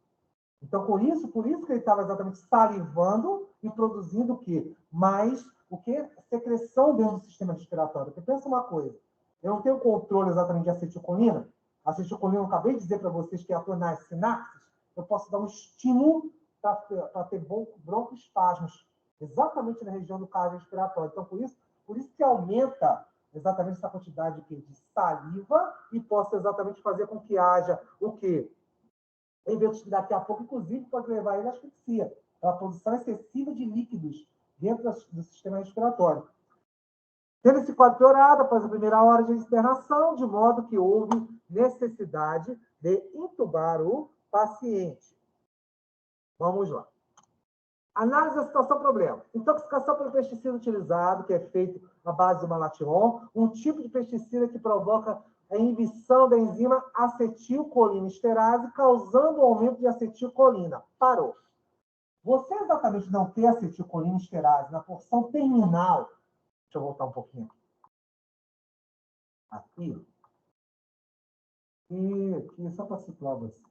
Então, por isso que ele estava exatamente salivando e produzindo o quê? Mais o quê? Secreção dentro do sistema respiratório. Porque pensa uma coisa, eu não tenho controle exatamente de acetilcolina. A acetilcolina, eu acabei de dizer para vocês que atua nas sinapses, eu posso dar um estímulo para ter broncoespasmos, exatamente na região do cardiorrespiratório. Então, por isso que aumenta exatamente essa quantidade de saliva e possa exatamente fazer com que haja o quê? Eventos que daqui a pouco, inclusive, pode levar ele à asfixia, pela produção excessiva de líquidos dentro do sistema respiratório. Tendo esse quadro piorado após a primeira hora de internação, de modo que houve necessidade de intubar o paciente. Vamos lá. Análise da situação problema. Intoxicação pelo pesticida utilizado, que é feito à base do malation, um tipo de pesticida que provoca a inibição da enzima acetilcolinesterase, causando o aumento de acetilcolina. Parou. Você exatamente não ter acetilcolinesterase na porção terminal. Deixa eu voltar um pouquinho aqui. E só para situar você.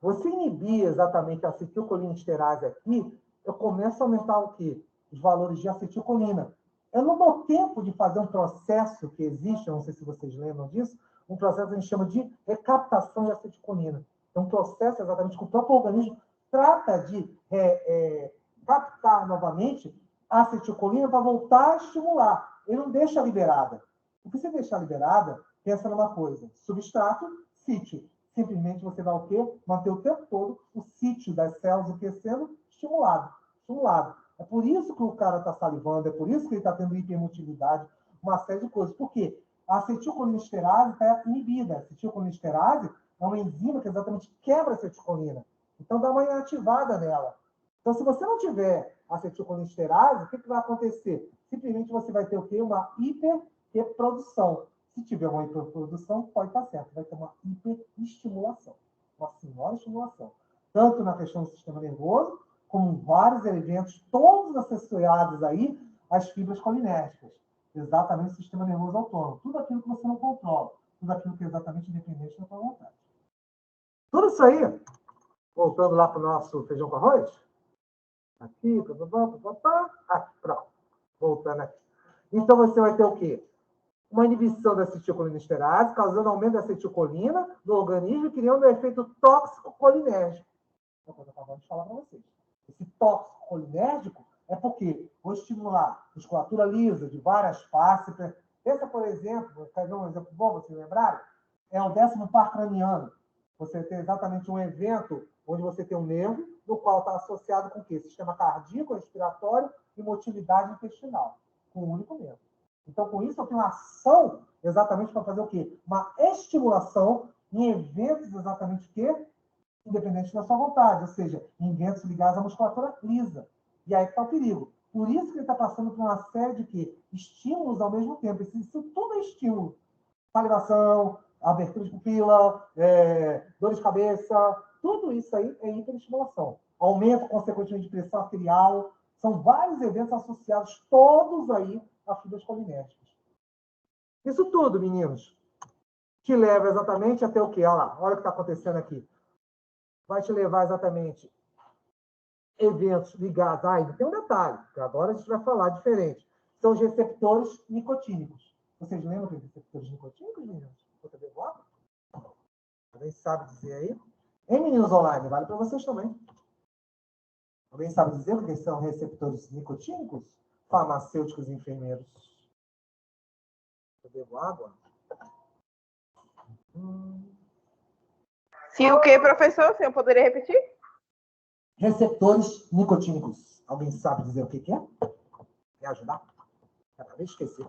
Você inibir exatamente a acetilcolinesterase aqui, eu começo a aumentar o quê? Os valores de acetilcolina. Eu não dou tempo de fazer um processo que existe, eu não sei se vocês lembram disso, um processo que a gente chama de recaptação de acetilcolina. É um processo exatamente que o próprio organismo trata de captar novamente a acetilcolina para voltar a estimular. Ele não deixa liberada. Porque se deixar liberada, pensa numa coisa, substrato, sítio. Simplesmente você vai o quê? Manter o tempo todo o sítio das células o que sendo estimulado. É por isso que o cara está salivando, é por isso que ele está tendo hipermotilidade, uma série de coisas. Por quê? A acetilcolinesterase está inibida. A acetilcolinesterase é uma enzima que exatamente quebra a acetilcolina. Então, dá uma inativada nela. Então, se você não tiver acetilcolinesterase, o que vai acontecer? Simplesmente você vai ter o quê? Uma hiperreprodução. Se tiver uma hiperprodução, pode estar certo. Vai ter uma hiperestimulação. Uma senhora estimulação. Tanto na questão do sistema nervoso, como vários eventos, todos associados aí às fibras colinérgicas. Exatamente o sistema nervoso autônomo. Tudo aquilo que você não controla. Tudo aquilo que é exatamente independente da sua vontade. Tudo isso aí, voltando lá para o nosso feijão com arroz. Aqui, aqui, pronto. Voltando aqui. Então, você vai ter o quê? Uma inibição da acetilcolinesterase, causando aumento da acetilcolina no organismo, criando um efeito tóxico colinérgico. É o que eu acabei de falar para vocês. Esse tóxico colinérgico é porque vou estimular musculatura lisa de várias faces. Pensa, por exemplo, vou dar um exemplo bom, vocês lembrarem, é o 10º par craniano. Você tem exatamente um evento onde você tem um nervo, no qual está associado com o quê? Sistema cardíaco, respiratório e motilidade intestinal, com um único nervo. Então, com isso, eu tenho uma ação exatamente para fazer o quê? Uma estimulação em eventos exatamente o quê? Independente da sua vontade, ou seja, em eventos ligados à musculatura lisa. E aí que está o perigo. Por isso que ele está passando por uma série de quê? Estímulos ao mesmo tempo. Isso tudo é estímulo. Salivação, abertura de pupila, dor de cabeça, tudo isso aí é hiperestimulação. Aumento, consequentemente, de pressão arterial. São vários eventos associados, todos aí, a fibras colinérgicas. Isso tudo, meninos, te leva exatamente até o quê? Olha lá, olha o que está acontecendo aqui. Vai te levar exatamente eventos ligados. Ainda tem um detalhe, que agora a gente vai falar diferente. São os receptores nicotínicos. Vocês lembram dos receptores nicotínicos, meninos? Alguém sabe dizer aí? Hein, meninos online? Vale para vocês também. Alguém sabe dizer o que são receptores nicotínicos? Farmacêuticos e enfermeiros. Eu bebo água? Se o que, professor? O senhor poderia repetir? Receptores nicotínicos. Alguém sabe dizer o que é? Quer ajudar? Acabei de esquecer.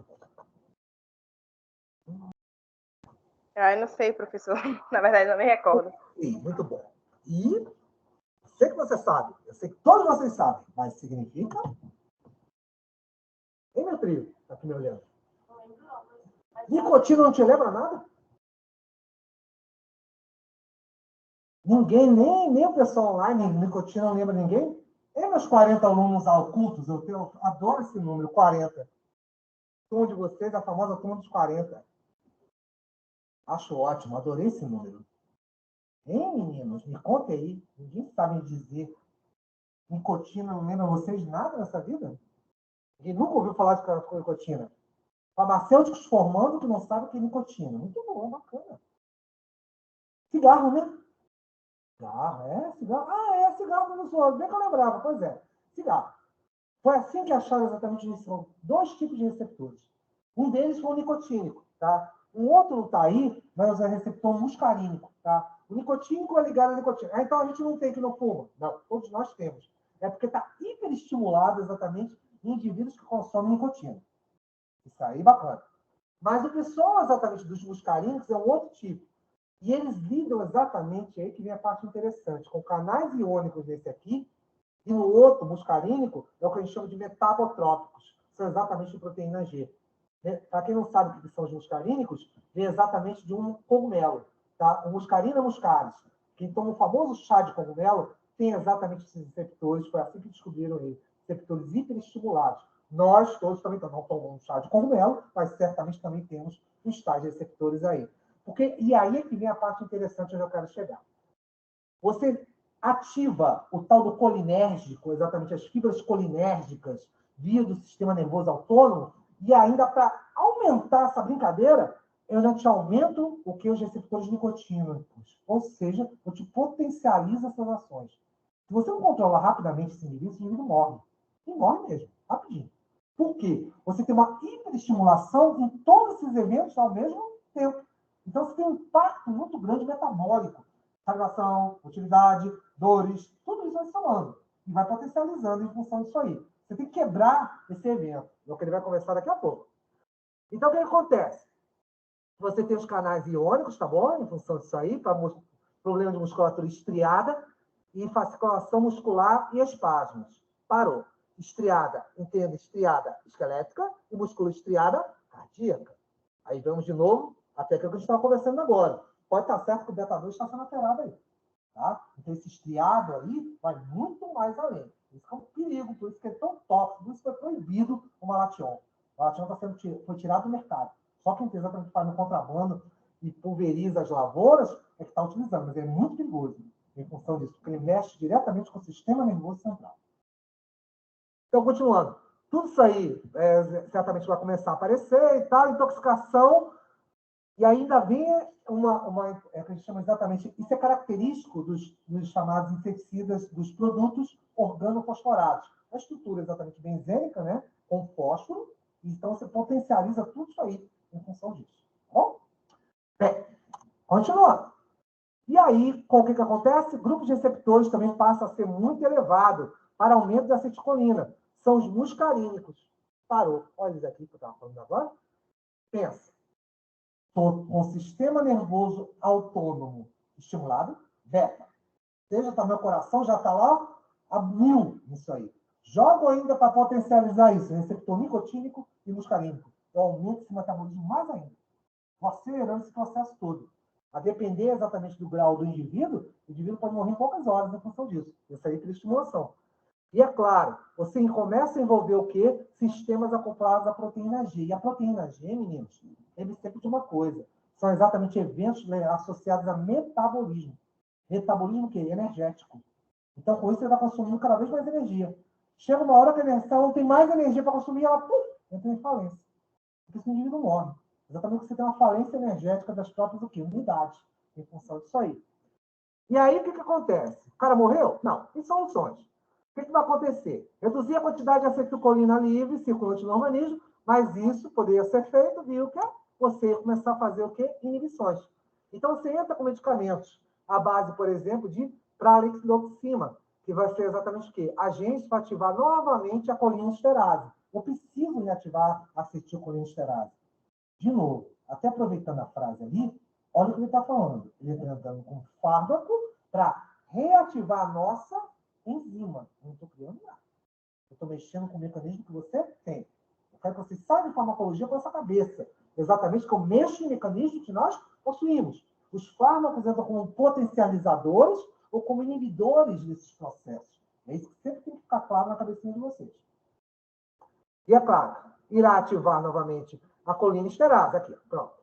Eu não sei, professor. Na verdade, não me recordo. Muito bom. E sei que você sabe. Eu sei que todos vocês sabem. Mas significa... Hein, meu trio? Está aqui me olhando. Nicotina não te lembra nada? Ninguém, nem o pessoal online, nicotina não lembra ninguém? E meus 40 alunos ocultos, eu adoro esse número, 40. Turma de vocês, a famosa turma dos 40. Acho ótimo, adorei esse número. Hein, meninos? Me contem aí. Ninguém sabe me dizer. Nicotina não lembra vocês nada nessa vida? Ninguém nunca ouviu falar de nicotina. Farmacêuticos formando que não sabem o que é nicotina. Muito bom, bacana. Cigarro, né? Cigarro, cigarro. Cigarro no usuário. Bem que eu lembrava, pois é. Cigarro. Foi assim que acharam exatamente isso. São 2 tipos de receptores. Um deles foi o nicotínico, tá? Um outro não está aí, mas é o receptor muscarínico, tá? O nicotínico é ligado à nicotina. Então a gente não tem que não fuma. Não, todos nós temos. É porque está hiperestimulado exatamente em indivíduos que consomem nicotina. Isso aí, bacana. Mas o pessoal exatamente dos muscarínicos é um outro tipo. E eles lidam exatamente, aí que vem a parte interessante, com canais iônicos nesse aqui, e no outro, muscarínico, é o que a gente chama de metabotrópicos. São exatamente de proteína G. Para quem não sabe o que são os muscarínicos, vem exatamente de um cogumelo. Tá? O Muscarina muscaris. Quem toma o famoso chá de cogumelo tem exatamente esses receptores, foi assim que descobriram ele, receptores hiperestimulados. Nós todos também não tomamos chá de cogumelo, mas certamente também temos os tais receptores aí. E aí é que vem a parte interessante onde eu quero chegar. Você ativa o tal do colinérgico, exatamente as fibras colinérgicas, via do sistema nervoso autônomo, e ainda para aumentar essa brincadeira, eu já te aumento o que? Os receptores nicotínicos. Ou seja, eu te potencializo essas ações. Se você não controla rapidamente esse indivíduo morre. E morre mesmo, rapidinho. Por quê? Você tem uma hiperestimulação em todos esses eventos ao mesmo tempo. Então, você tem um impacto muito grande metabólico. Salvação, utilidade, dores, tudo isso vai somando. E vai potencializando em função disso aí. Você tem que quebrar esse evento. É o que ele vai conversar daqui a pouco. Então, o que acontece? Você tem os canais iônicos, tá bom? Em função disso aí, para problema de musculatura estriada e fasciculação muscular e espasmos. Parou. Estriada, entenda, estriada esquelética e muscular estriada cardíaca. Aí vamos de novo até aquilo que a gente estava conversando agora. Pode estar certo que o beta-2 está sendo alterado aí. Tá? Então, esse estriado aí vai muito mais além. Isso é um perigo, por isso que é tão tóxico, por isso que foi proibido o Malation. O Malation foi tirado do mercado. Só quem exatamente faz no contrabando e pulveriza as lavouras é que está utilizando, mas é muito perigoso em função disso, porque ele mexe diretamente com o sistema nervoso central. Então, continuando. Tudo isso aí certamente vai começar a aparecer e tal, intoxicação. E ainda vem que a gente chama exatamente, isso é característico dos chamados inseticidas, dos produtos organofosforados. A estrutura exatamente benzênica, né, com fósforo, então você potencializa tudo isso aí em função disso. Bom? Bem, continuando. E aí, com o que acontece? Grupos de receptores também passa a ser muito elevado para aumento da acetilcolina. São os muscarínicos. Parou. Olha isso aqui que eu estava falando agora. Pensa. Estou com o sistema nervoso autônomo estimulado, beta. Seja tá, meu coração já está lá a 1000 nisso aí. Jogo ainda para potencializar isso, receptor nicotínico e muscarínico. Eu aumento esse metabolismo mais ainda. Vou acelerando esse processo todo. A depender exatamente do grau do indivíduo, o indivíduo pode morrer em poucas horas em função disso. Isso aí é estimulação. E é claro, você começa a envolver o quê? Sistemas acoplados à proteína G. E a proteína G, meninos, ele sempre de uma coisa. São exatamente eventos associados a metabolismo. Metabolismo o quê? Energético. Então, com isso, você vai consumindo cada vez mais energia. Chega uma hora que a energia não tem mais energia para consumir, ela entra em falência. Porque esse indivíduo morre. Exatamente porque você tem uma falência energética das próprias unidades, em função disso aí. E aí, o que acontece? O cara morreu? Não, tem soluções. O que vai acontecer? Reduzir a quantidade de acetilcolina livre, circulante no organismo, mas isso poderia ser feito, viu? Que você começar a fazer o quê? Inibições. Então, você entra com medicamentos à base, por exemplo, de pralixloxima, que vai ser exatamente o quê? Agentes para ativar novamente a colinesterase. Eu preciso reativar a acetilcolinesterase. De novo, até aproveitando a frase ali, olha o que ele está falando. Ele está entrando com fármaco para reativar a nossa enzima. Eu não estou criando nada. Eu estou mexendo com o mecanismo que você tem. Eu quero que você saia de farmacologia com essa cabeça. Exatamente que eu mexo em mecanismos que nós possuímos. Os fármacos entram como potencializadores ou como inibidores desses processos. É isso que sempre tem que ficar cima de vocês. E é claro, irá ativar novamente a colinesterase, aqui, pronto.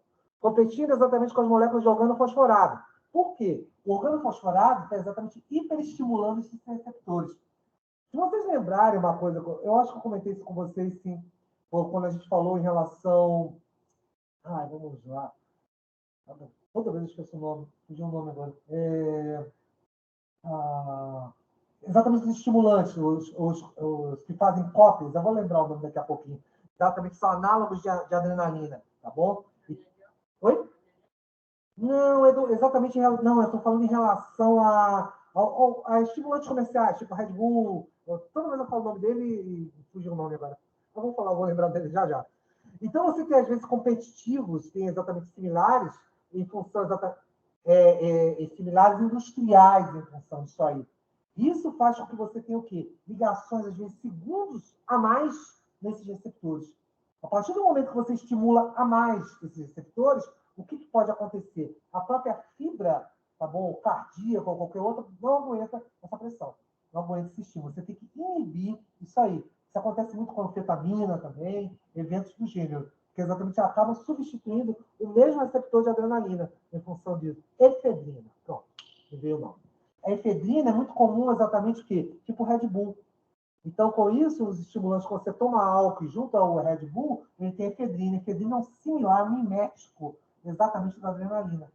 Competindo exatamente com as moléculas de organofosforado. Por quê? O organofosforado está exatamente hiperestimulando esses receptores. Se vocês lembrarem uma coisa, eu acho que eu comentei isso com vocês, sim, quando a gente falou em relação... Ai, vamos lá. Toda vez eu esqueço o nome, fugiu o nome agora. Exatamente os estimulantes, os que fazem cópias, eu vou lembrar o nome daqui a pouquinho. Exatamente, são análogos de adrenalina, tá bom? Oi? Não, exatamente, não, eu estou falando em relação a estimulantes comerciais, tipo Red Bull, toda vez eu falo o nome dele e fugiu o nome agora. Eu vou lembrar dele já já. Então, você tem, às vezes, competitivos, tem exatamente similares, em função similares industriais em função disso aí. Isso faz com que você tenha o quê? Ligações, às vezes, segundos a mais nesses receptores. A partir do momento que você estimula a mais esses receptores, o que pode acontecer? A própria fibra, tá bom, cardíaca ou qualquer outra, não aguenta essa pressão, não aguenta esse estímulo. Você tem que inibir isso aí. Isso acontece muito com a anfetamina também, eventos do gênero, que exatamente acabam substituindo o mesmo receptor de adrenalina em função disso. Efedrina. Pronto, me veio o nome. A efedrina é muito comum exatamente o quê? Tipo Red Bull. Então, com isso, os estimulantes, quando você toma álcool junto ao Red Bull, ele tem efedrina. Efedrina é um similar mimético exatamente da adrenalina.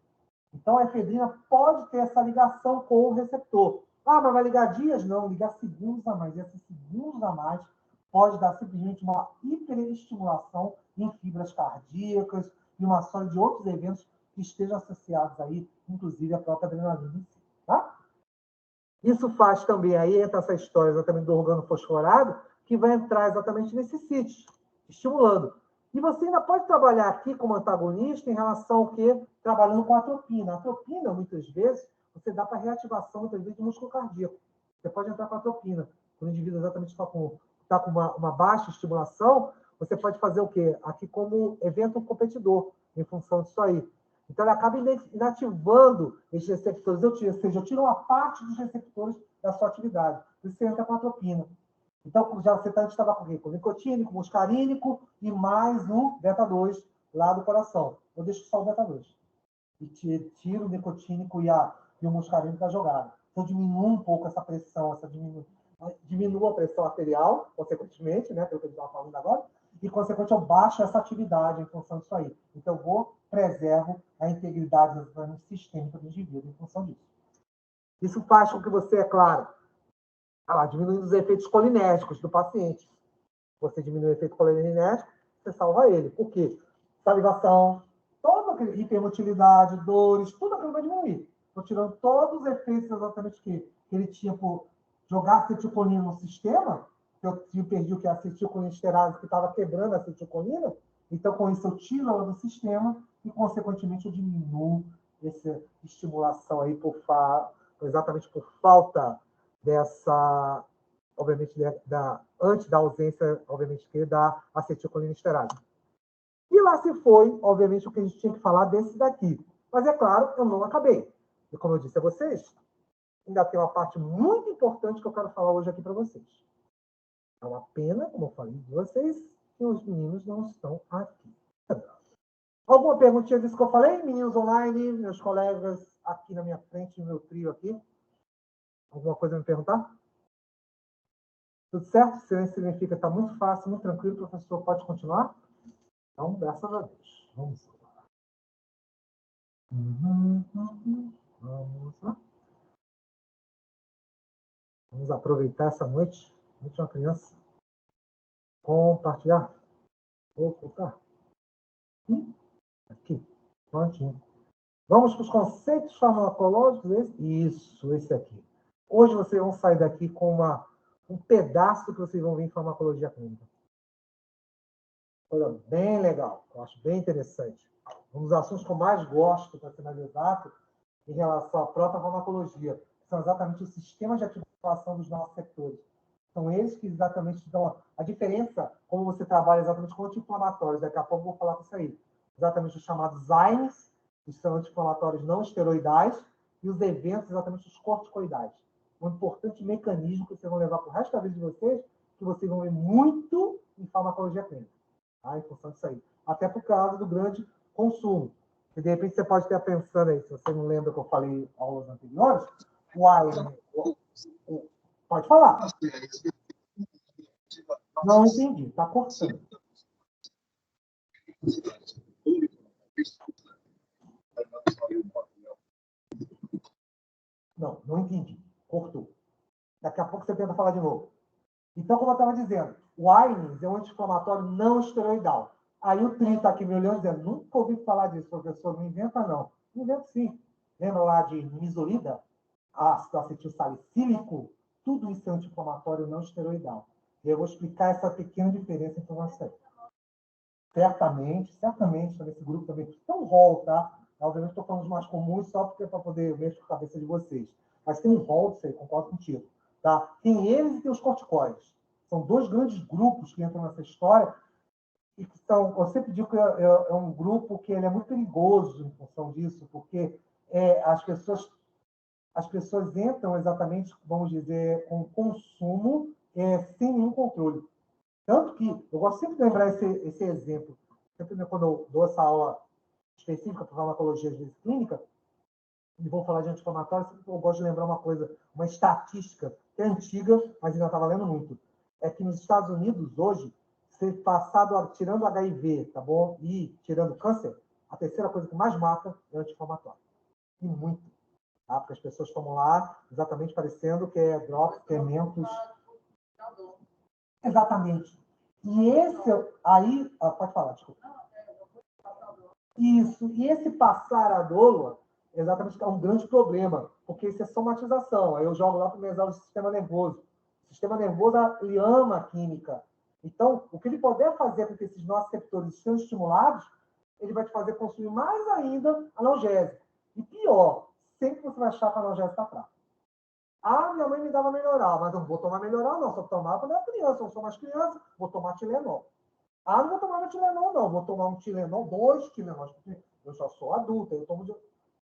Então, a efedrina pode ter essa ligação com o receptor. Ah, mas vai ligar dias? Não, ligar segundos a mais. E esses segundos a mais pode dar simplesmente uma hiperestimulação em fibras cardíacas e uma série de outros eventos que estejam associados aí, inclusive a própria adrenalina em si, tá? Isso faz também, aí entra essa história exatamente do organofosforado, que vai entrar exatamente nesse sítio, estimulando. E você ainda pode trabalhar aqui como antagonista em relação ao quê? Trabalhando com a atropina. A atropina, muitas vezes, você dá para reativação, muitas vezes, do músculo cardíaco. Você pode entrar com a atropina. Quando o indivíduo exatamente está com uma baixa estimulação, você pode fazer o quê? Aqui como evento competidor, em função disso aí. Então, ele acaba inativando esses receptores. Ou seja, eu tiro uma parte dos receptores da sua atividade. Você entra com a atropina. Então, já você estava com o quê? Com nicotínico, muscarínico e mais o beta-2 lá do coração. Eu deixo só o beta-2. E tiro o nicotínico e o muscarínico da jogada. Então, diminuo um pouco essa pressão, diminuo a pressão arterial, consequentemente, né, pelo que a gente estava falando agora, e, consequentemente, eu baixo essa atividade em função disso aí. Então, eu preservo a integridade sistêmica do indivíduo em função disso. Isso faz com que você, é claro, diminuindo os efeitos colinérgicos do paciente. Você diminui o efeito colinérgico, você salva ele. Por quê? Salivação, toda aquela hipermotilidade, dores, tudo aquilo vai diminuir. Estou tirando todos os efeitos exatamente que ele tinha por jogar acetilcolina no sistema, que eu perdi o que é a acetilcolinesterase, que estava quebrando a acetilcolina. Então, com isso, eu tiro ela do sistema e, consequentemente, eu diminuo essa estimulação aí exatamente por falta dessa, obviamente, antes da ausência, obviamente, da acetilcolinesterase. E lá se foi, obviamente, o que a gente tinha que falar desse daqui. Mas, é claro, eu não acabei. E, como eu disse a vocês, ainda tem uma parte muito importante que eu quero falar hoje aqui para vocês. É uma pena, como eu falei de vocês, que os meninos não estão aqui. Alguma perguntinha disso que eu falei? Meninos online, meus colegas aqui na minha frente, no meu trio aqui. Alguma coisa a me perguntar? Tudo certo? Silêncio significa que está muito fácil, muito tranquilo. O professor pode continuar? Então, graças a Deus. Vamos lá. Vamos lá. Vamos aproveitar essa noite. Noite de uma criança. Compartilhar. Vou colocar. Aqui. Prontinho. Vamos para os conceitos farmacológicos. Esse aqui. Hoje vocês vão sair daqui com um pedaço que vocês vão ver em farmacologia clínica. Coisa bem legal. Eu acho bem interessante. Um dos assuntos que eu mais gosto, para ser mais exato, em relação à própria farmacologia, são exatamente os sistemas de ativação dos nossos setores. São eles que exatamente dão a diferença, como você trabalha exatamente com anti-inflamatórios. Daqui a pouco eu vou falar com isso aí. Exatamente os chamados AINES, que são anti-inflamatórios não esteroidais, e os eventos, exatamente os corticoidais. Um importante mecanismo que vocês vão levar para o resto da vida de vocês, que vocês vão ver muito em farmacologia clínica, tá? Em função disso aí. Até por causa do grande consumo. E, de repente, você pode estar pensando aí, se você não lembra que eu falei aulas anteriores, pode falar. Não entendi, está cortando. Não entendi. Cortou. Daqui a pouco você tenta falar de novo. Então, como eu estava dizendo, o Aines é um anti-inflamatório não esteroidal. Aí o Tri está aqui me olhando dizendo, nunca ouvi falar disso, professor, não inventa não. Não inventa sim. Lembra lá de misolida? Ácido acetilsalicílico? Tudo isso é anti-inflamatório não esteroidal. E eu vou explicar essa pequena diferença entre vocês. Certamente, nesse grupo também. Tem um rol, tá? Obviamente, estou falando dos mais comuns só porque é para poder mexer com a cabeça de vocês. Mas tem um rol disso aí, concordo contigo. Tá? Tem eles e tem os corticoides. São dois grandes grupos que entram nessa história e que são, eu sempre digo que é um grupo que ele é muito perigoso em função disso, porque as pessoas entram exatamente, vamos dizer, com consumo sem nenhum controle. Tanto que eu gosto sempre de lembrar esse exemplo. Sempre quando eu dou essa aula específica para farmacologia clínica, e vou falar de anti-inflamatório, eu gosto de lembrar uma coisa, uma estatística que é antiga, mas ainda está valendo muito. É que nos Estados Unidos, hoje, tirando HIV, tá bom? E tirando câncer, a terceira coisa que mais mata é anti-inflamatório. E muito. Tá? Porque as pessoas tomam lá exatamente parecendo que é drops, que é mentos. Exatamente. E esse aí... pode falar, desculpa. Isso. E esse passar a dolo, exatamente, é um grande problema, porque isso é somatização. Aí eu jogo lá para o mesal do sistema nervoso. O sistema nervoso, ele ama a química. Então, o que ele puder fazer com que esses nossos receptores sejam estimulados, ele vai te fazer consumir mais ainda analgésico. E pior, sempre você vai achar que o analgésico está fraco. Minha mãe me dava melhoral, mas eu não vou tomar melhoral, não. Só tomava quando eu era criança. Eu não sou mais criança, vou tomar Tilenol. Não vou tomar Tilenol, não. Vou tomar um Tilenol, 2 Tilenol, porque eu já sou adulta, eu tomo...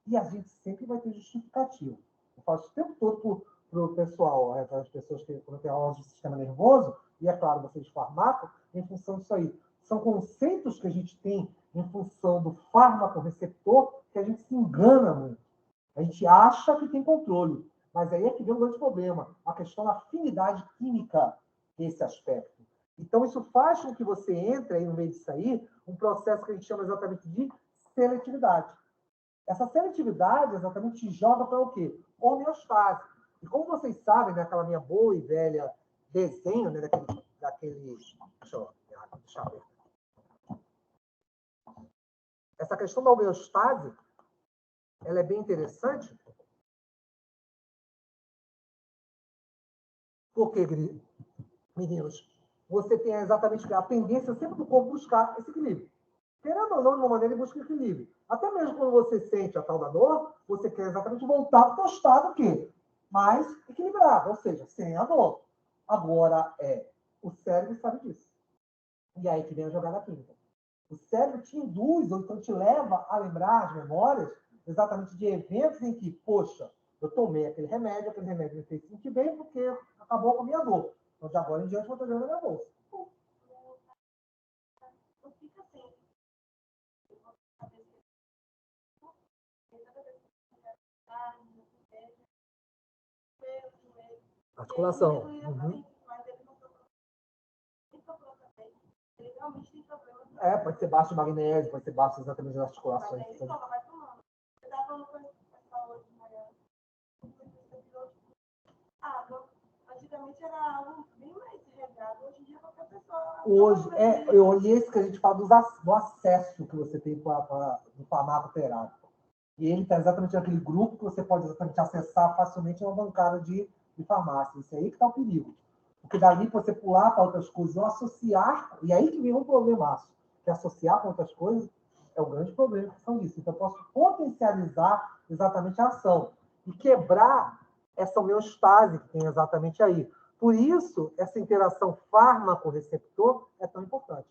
E a gente sempre vai ter justificativo. Eu faço o tempo todo para o pessoal, para as pessoas que têm aulas de sistema nervoso, e é claro, vocês farmacam, em função disso aí. São conceitos que a gente tem em função do fármaco receptor que a gente se engana muito. A gente acha que tem controle, mas aí é que vem um grande problema, a questão da afinidade química desse aspecto. Então, isso faz com que você entre aí no meio disso aí, um processo que a gente chama exatamente de seletividade. Essa seletividade exatamente te joga para o quê? Homeostase. E como vocês sabem, né, aquela minha boa e velha desenho, né, daquele... Deixa eu ver. Essa questão da homeostase, ela é bem interessante, porque, meninos, você tem exatamente a tendência sempre do corpo buscar esse equilíbrio. Querendo ou não, de uma maneira, ele busca equilíbrio. Até mesmo quando você sente a tal da dor, você quer exatamente voltar para o estado que mais equilibrado, ou seja, sem a dor. Agora, o cérebro sabe disso. E aí que vem a jogada química. O cérebro te induz, ou então te leva a lembrar as memórias exatamente de eventos em que, poxa, eu tomei aquele remédio me fez sentir bem porque acabou com a minha dor. Então, de agora em diante, eu vou estar jogando na minha bolsa. Articulação. Uhum. Pode ser baixo de magnésio, pode ser baixo exatamente das articulações. Antigamente era algo bem mais regado, hoje em dia qualquer pessoa... Hoje, esse que a gente fala do acesso que você tem do farmacoterápico. E ele está exatamente naquele grupo que você pode exatamente acessar facilmente uma bancada de farmácia. Isso aí que está o perigo. Porque dali você pular para outras coisas, ou associar, e aí que vem um problemaço, que associar com outras coisas é o grande problema que são disso. Então, eu posso potencializar exatamente a ação e quebrar essa homeostase que tem exatamente aí. Por isso, essa interação fármaco-receptor é tão importante.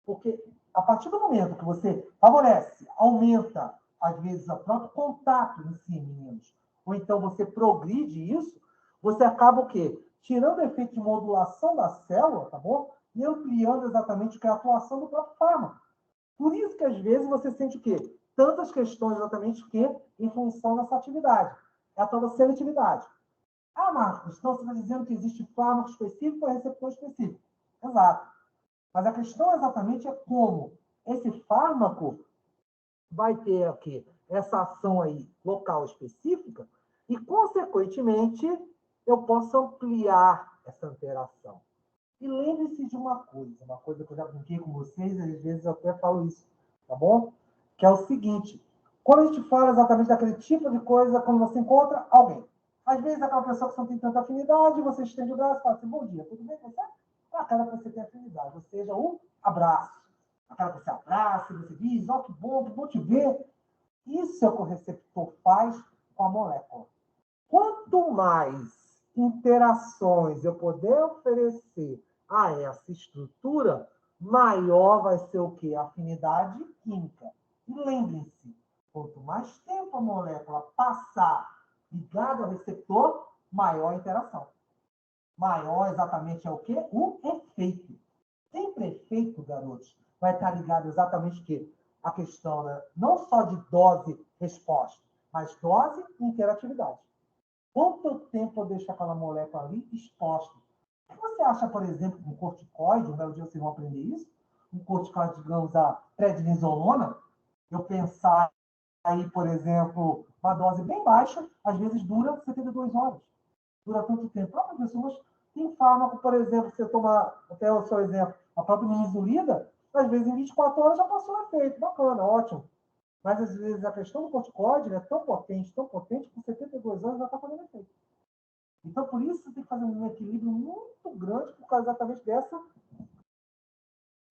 Porque a partir do momento que você favorece, aumenta, às vezes, o próprio contato em si, meninos, ou então você progride isso, você acaba o quê? tirando o efeito de modulação da célula, tá bom? E ampliando exatamente o que é a atuação do próprio fármaco. Por isso que, às vezes, você sente o quê? Tantas questões exatamente que em função dessa atividade. É a tal da seletividade. Ah, Marcos, então você está dizendo que existe fármaco específico ou receptor específico. Exato. Mas a questão exatamente é como esse fármaco vai ter aqui essa ação aí local específica e, consequentemente, eu posso ampliar essa interação. E lembre-se de uma coisa que eu já brinquei com vocês, às vezes eu até falo isso, tá bom? Que é o seguinte, quando a gente fala exatamente daquele tipo de coisa, quando você encontra alguém, às vezes aquela pessoa que você não tem tanta afinidade, você estende o braço e fala assim, bom dia, tudo bem com você? Aquela que você tem afinidade, ou seja, o abraço. Aquela que você abraça, você diz, ó, que bom te ver. Isso é o que o receptor faz com a molécula. Quanto mais interações eu puder oferecer a essa estrutura, maior vai ser o quê? A afinidade química. E lembrem-se, quanto mais tempo a molécula passar ligada ao receptor, maior a interação. Maior exatamente é o quê? O efeito. Sempre efeito, garotos, vai estar ligado exatamente o quê? A questão, né? Não só de dose-resposta, mas dose e interatividade. Quanto tempo eu deixo aquela molécula ali exposta? O que você acha, por exemplo, de um corticoide? Um belo dia vocês vão aprender isso. Um corticoide, digamos, a prednisolona. Eu pensar aí, por exemplo, uma dose bem baixa, às vezes dura 72 horas. Dura tanto tempo. As pessoas têm fármaco, por exemplo, você toma, até o seu exemplo, a própria nimesulida, às vezes em 24 horas já passou o efeito. Bacana, ótimo. Mas, às vezes, a questão do corticoide é tão potente, que com 72 anos já está fazendo efeito. Então, por isso, você tem que fazer um equilíbrio muito grande por causa exatamente dessa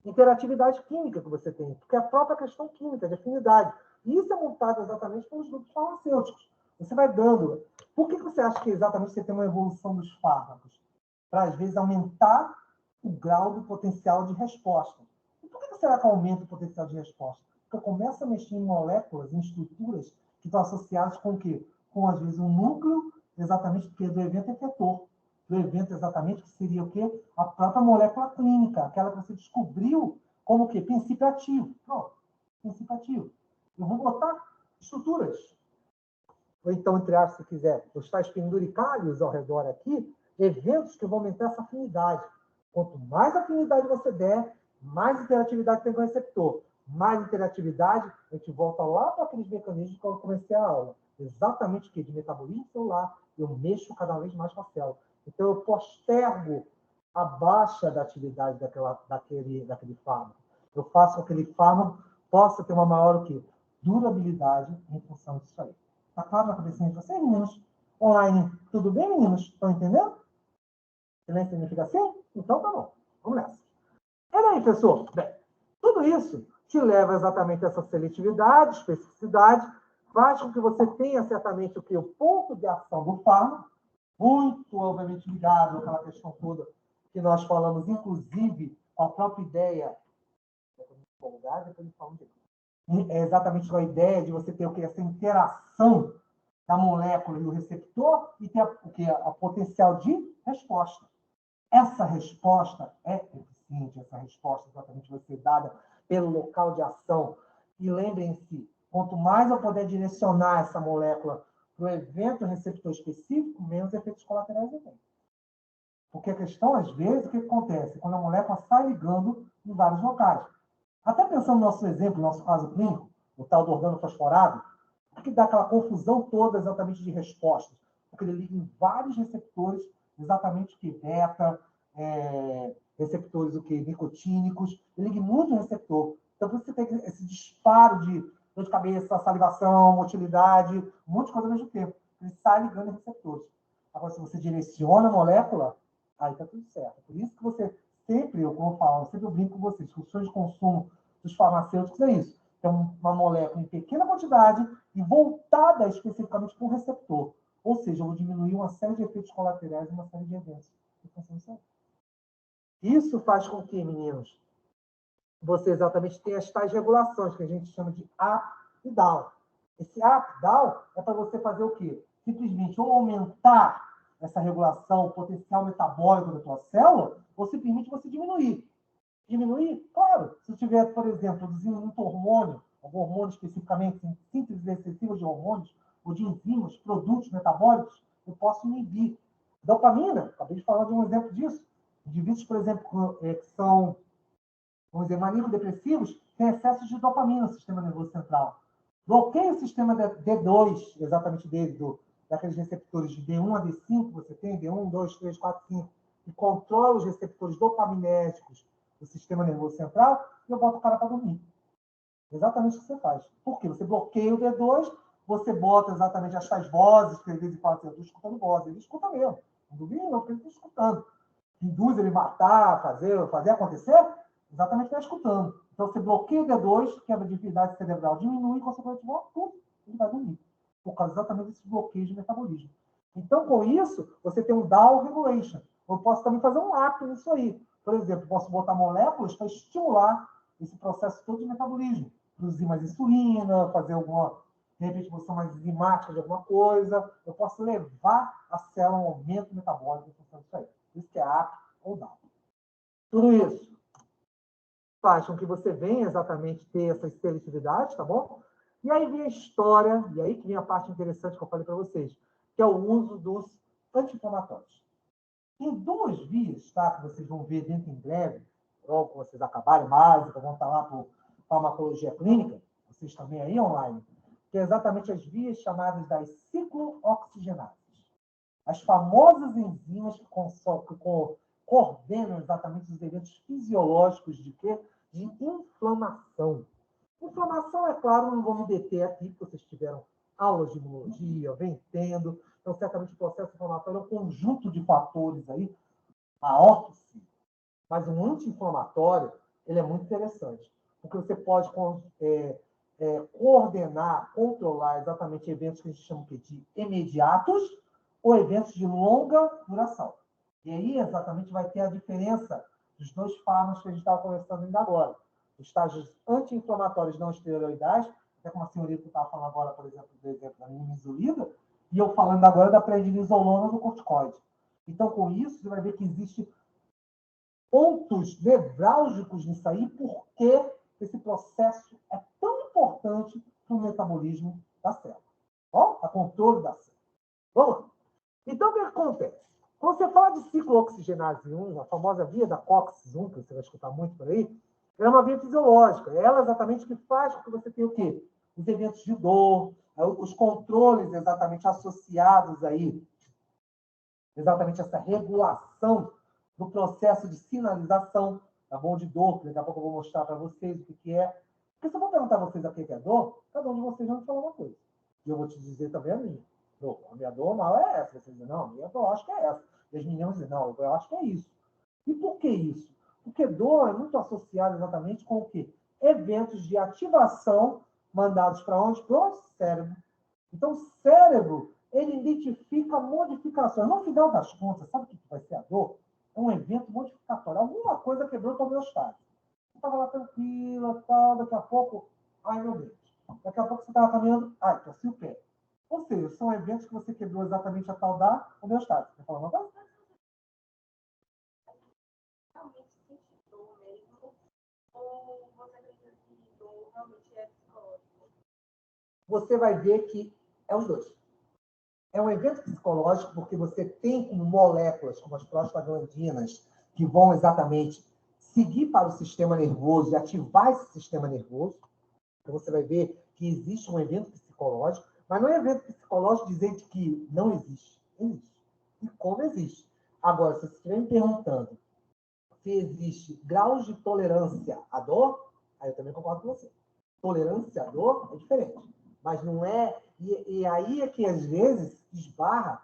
interatividade química que você tem, porque é a própria questão química, de afinidade. E isso é montado exatamente pelos grupos farmacêuticos. Você vai dando... Por que você acha que exatamente você tem uma evolução dos fármacos? Para, às vezes, aumentar o grau do potencial de resposta. E por que será que aumenta o potencial de resposta? Porque começa a mexer em moléculas, em estruturas que estão associadas com o quê? Com, às vezes, um núcleo, exatamente do evento efetor. Do evento, exatamente, que seria o quê? A própria molécula clínica, aquela que você descobriu como o quê? Princípio ativo. Pronto, princípio ativo. Eu vou botar estruturas. Ou então, entre aspas, se quiser, os tais penduricalhos ao redor aqui, eventos que vão aumentar essa afinidade. Quanto mais afinidade você der, mais interatividade tem com o receptor. Mais interatividade, a gente volta lá para aqueles mecanismos que eu comecei a aula. Exatamente o que? De metabolismo celular, eu mexo cada vez mais com a célula. Então, eu postergo a baixa da atividade daquele fármaco. Eu faço com que aquele fármaco possa ter uma maior o quê? Durabilidade em função disso aí. Está claro na cabecinha de vocês, meninos? Online, tudo bem, meninos? Estão entendendo? Silêncio significa assim? Então tá bom. Vamos nessa. E aí, professor? Bem, tudo isso te leva exatamente a essa seletividade, especificidade, faz com que você tenha certamente o que? O ponto de ação do fármaco, muito, obviamente, ligado àquela questão toda que nós falamos, inclusive, com a própria ideia. É exatamente a ideia de você ter o que? Essa interação da molécula e o receptor e ter o que? A potencial de resposta. Essa resposta é eficiente, essa resposta exatamente vai ser dada pelo local de ação. E lembrem-se, quanto mais eu puder direcionar essa molécula para o evento receptor específico, menos efeitos colaterais eu tenho. Porque a questão, às vezes, o que acontece? Quando a molécula sai ligando em vários locais. Até pensando no nosso exemplo, no nosso caso clínico, o tal do organofosforado, que dá aquela confusão toda exatamente de respostas. Porque ele liga em vários receptores, exatamente o que? Beta, receptores o que? Nicotínicos, ele liga em muito receptor. Então, por isso você tem esse disparo de dor de cabeça, salivação, motilidade, um monte de coisa ao mesmo tempo. Ele sai ligando em receptores. Agora, se você direciona a molécula, aí está tudo certo. Por isso que você sempre, como eu falo, sempre eu brinco com vocês, discussões de consumo dos farmacêuticos é isso. É uma molécula em pequena quantidade e voltada especificamente para um receptor. Ou seja, eu vou diminuir uma série de efeitos colaterais e uma série de eventos. Isso faz com que, meninos, você exatamente tenha as tais regulações, que a gente chama de up e down. Esse up, down, é para você fazer o quê? Simplesmente ou aumentar essa regulação, o potencial metabólico da tua célula, ou simplesmente você diminuir. Diminuir? Claro. Se eu estiver, por exemplo, produzindo muito hormônio, algum hormônio especificamente, síntese excessiva de hormônios, ou de enzimas, produtos metabólicos, eu posso inibir. Dopamina, acabei de falar de um exemplo disso. Indivíduos, por exemplo, que são, vamos dizer, maníaco-depressivos, têm excesso de dopamina no sistema nervoso central. Bloqueia o sistema D2, exatamente dele, daqueles receptores de D1 a D5, você tem D1, 2, 3, 4, 5, e controla os receptores dopaminérgicos do sistema nervoso central, e eu boto o cara para dormir. Exatamente o que você faz. Por quê? Você bloqueia o D2, você bota exatamente as tais vozes, que às vezes fala assim, eu estou escutando voz. Ele escuta mesmo. Não duvido não, porque ele está escutando. Induz ele matar, fazer acontecer, exatamente está escutando. Então, você bloqueia o D2, quebra de atividade cerebral, diminui, e, consequentemente, ele vai dormir. Por causa exatamente desse bloqueio de metabolismo. Então, com isso, você tem um down regulation. Eu posso também fazer um ato nisso aí. Por exemplo, posso botar moléculas para estimular esse processo todo de metabolismo. Produzir mais insulina, fazer alguma, de repente, produção mais enzimática de alguma coisa. Eu posso levar a célula a um aumento metabólico em função disso aí. Isso que é ato ou down. Tudo isso faz com que você venha exatamente ter essa seletividade, tá bom? E aí vem a história, e aí que vem a parte interessante que eu falei para vocês, que é o uso dos anti-inflamatórios. Tem duas vias, tá? Que vocês vão ver dentro em breve, logo que vocês acabarem mais, que vão estar lá por farmacologia clínica, vocês também aí online, que é exatamente as vias chamadas das ciclooxigenases. As famosas enzimas que coordenam exatamente os eventos fisiológicos de quê? De inflamação. Inflamação, é claro, não vou me deter aqui, porque vocês tiveram aulas de imunologia, vem tendo. Então, certamente, o processo inflamatório é um conjunto de fatores aí, maior que sim. Mas um anti-inflamatório, ele é muito interessante, porque você pode coordenar, controlar exatamente eventos que a gente chama de imediatos ou eventos de longa duração. E aí, exatamente, vai ter a diferença dos dois fármacos que a gente estava conversando ainda agora. Os estágios anti-inflamatórios não esteroidais, até como a senhorita estava falando agora, por exemplo, do exemplo da nimesulida, e eu falando agora da prednisolona do corticoide. Então, com isso, você vai ver que existe pontos nevrálgicos nisso aí, porque esse processo é tão importante para o metabolismo da célula. Bom, a controle da célula. Vamos lá. Então, o que acontece? Quando você fala de ciclooxigenase 1, a famosa via da COX-1, que você vai escutar muito por aí, é uma via fisiológica. É ela exatamente que faz com que você tenha o quê? Os eventos de dor, os controles exatamente associados aí, exatamente essa regulação do processo de sinalização, tá bom? De dor, que daqui a pouco eu vou mostrar para vocês o que é. Porque se eu vou perguntar a vocês o que é dor, cada um de vocês vai me falar uma coisa. E eu vou te dizer também a minha. A minha dor mal é essa. Você diz, não, a minha eu acho que é essa. E as meninas dizem, não, eu acho que é isso. E por que isso? Porque dor é muito associada exatamente com o quê? Eventos de ativação mandados para onde? Para o cérebro. Então, o cérebro, ele identifica modificações. No final das contas, sabe o que vai ser a dor? É um evento modificatório. Alguma coisa quebrou o homeostase. Você estava lá tranquila, tal, daqui a pouco, ai meu Deus. Daqui a pouco você estava caminhando, ai, torci o pé. Ou seja, são eventos que você quebrou exatamente a tal da homeostase. Você falou uma coisa? Realmente sente dor mesmo? Ou você acredita que dor realmente é psicológico? Você vai ver que é os dois. É um evento psicológico porque você tem como moléculas, como as prostaglandinas, que vão exatamente seguir para o sistema nervoso e ativar esse sistema nervoso. Então, você vai ver que existe um evento psicológico, mas não é evento psicológico dizendo que não existe. Existe. E como existe. Agora, se você estiver me perguntando se existe graus de tolerância à dor, aí eu também concordo com você. Tolerância à dor é diferente. Mas não é... E aí é que, às vezes, esbarra,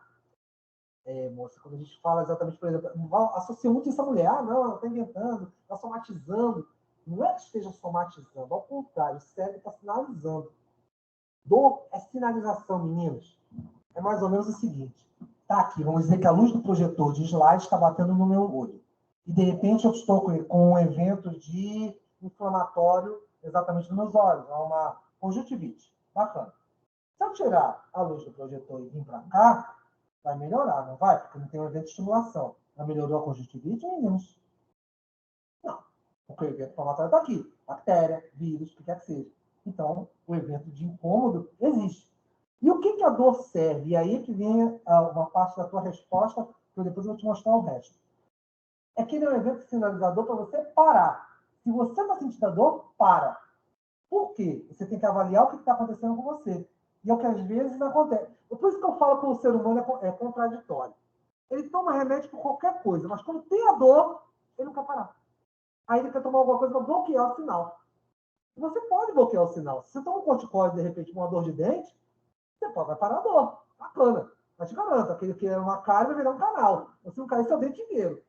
moça, quando a gente fala exatamente, por exemplo, associa muito essa mulher, não, ela está inventando, está somatizando. Não é que esteja somatizando, ao contrário, o cérebro está sinalizando. Dor é sinalização, meninos. É mais ou menos o seguinte. Tá aqui, vamos dizer que a luz do projetor de slide está batendo no meu olho. E, de repente, eu estou com um evento de inflamatório exatamente nos meus olhos. É uma conjuntivite. Bacana. Se eu tirar a luz do projetor e vir para cá, Vai melhorar, não vai? Porque não tem um evento de estimulação. Mas melhorou a conjuntivite, meninos? Não. Porque o evento inflamatório está aqui. Bactéria, vírus, o que quer que seja. Então, o evento de incômodo existe. E o que a dor serve? E aí que vem uma parte da tua resposta, que eu depois vou te mostrar o resto. É que ele é um evento sinalizador para você parar. Se você está sentindo a dor, para. Por quê? Você tem que avaliar o que está acontecendo com você. E é o que às vezes acontece. Por isso que eu falo que o ser humano é contraditório. Ele toma remédio por qualquer coisa, mas quando tem a dor, ele não quer parar. Aí ele quer tomar alguma coisa para bloquear o sinal. Você pode bloquear o sinal. Se você toma um corticóide, de repente, uma dor de dente, você vai parar a dor. Bacana. Mas te garanto, aquele que era uma cárie vai virar um canal. Você não cair seu dente inteiro.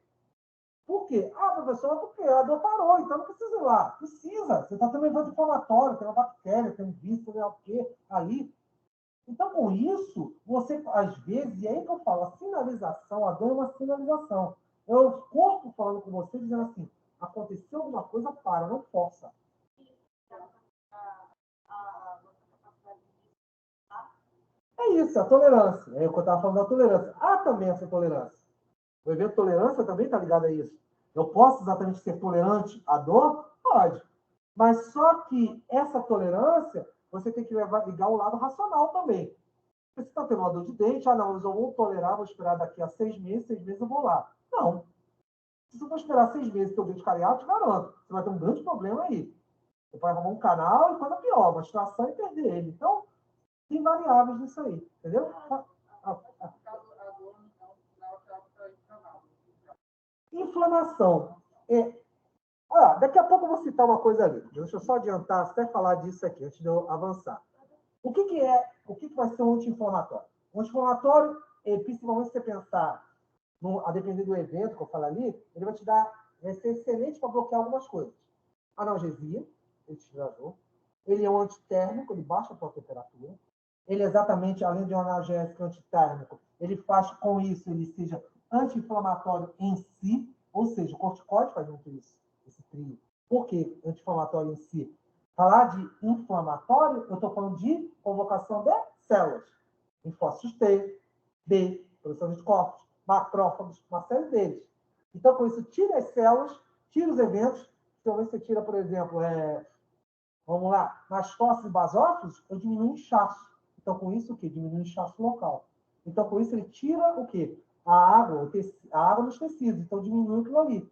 Por quê? Ah, professor, por quê? A dor parou, então não precisa ir lá. Precisa. Você está tendo um evento inflamatório, tem uma bactéria, tem um vírus, tem o quê aí. Então, com isso, você, às vezes, e aí que eu falo, a sinalização, a dor é uma sinalização. É o corpo falando com você, dizendo assim, aconteceu alguma coisa, para, não força. É isso, a tolerância. É o que eu estava falando da tolerância. Há também essa tolerância. O evento tolerância também está ligado a isso. Eu posso exatamente ser tolerante à dor? Pode. Mas só que essa tolerância, você tem que ligar o lado racional também. Você está tendo uma dor de dente, não, mas eu vou tolerar, vou esperar daqui a 6 meses eu vou lá. Não. Se você for esperar 6 meses e teu dente cariar, eu te garanto, você vai ter um grande problema aí. Você pode arrumar um canal e coisa pior, uma extração e perder ele. Então, tem variáveis nisso aí, entendeu? Inflamação. Daqui a pouco eu vou citar uma coisa ali. Deixa eu só adiantar, até falar disso aqui, antes de eu avançar. O que vai ser um anti-inflamatório? O anti-inflamatório, principalmente se você pensar, a depender do evento que eu falo ali, ele vai ser excelente para bloquear algumas coisas. Analgesia, ele te tira dor. Ele é um antitérmico, ele baixa a tua temperatura. Ele exatamente, além de um analgésico antitérmico, ele faz com isso, ele seja anti-inflamatório em si, ou seja, o corticóide faz muito isso, esse trio. Por que anti-inflamatório em si? Falar de inflamatório, eu estou falando de convocação de células. Linfócitos T, B, produção de anticorpos, macrófagos, uma série deles. Então, com isso, tira as células, tira os eventos. Então, você tira, por exemplo, vamos lá, mastócitos e basófilos, eu diminuo o inchaço. Então, com isso, o quê? Diminui o inchaço local. Então, com isso, ele tira o quê? A água nos tecidos. Então, diminui aquilo ali.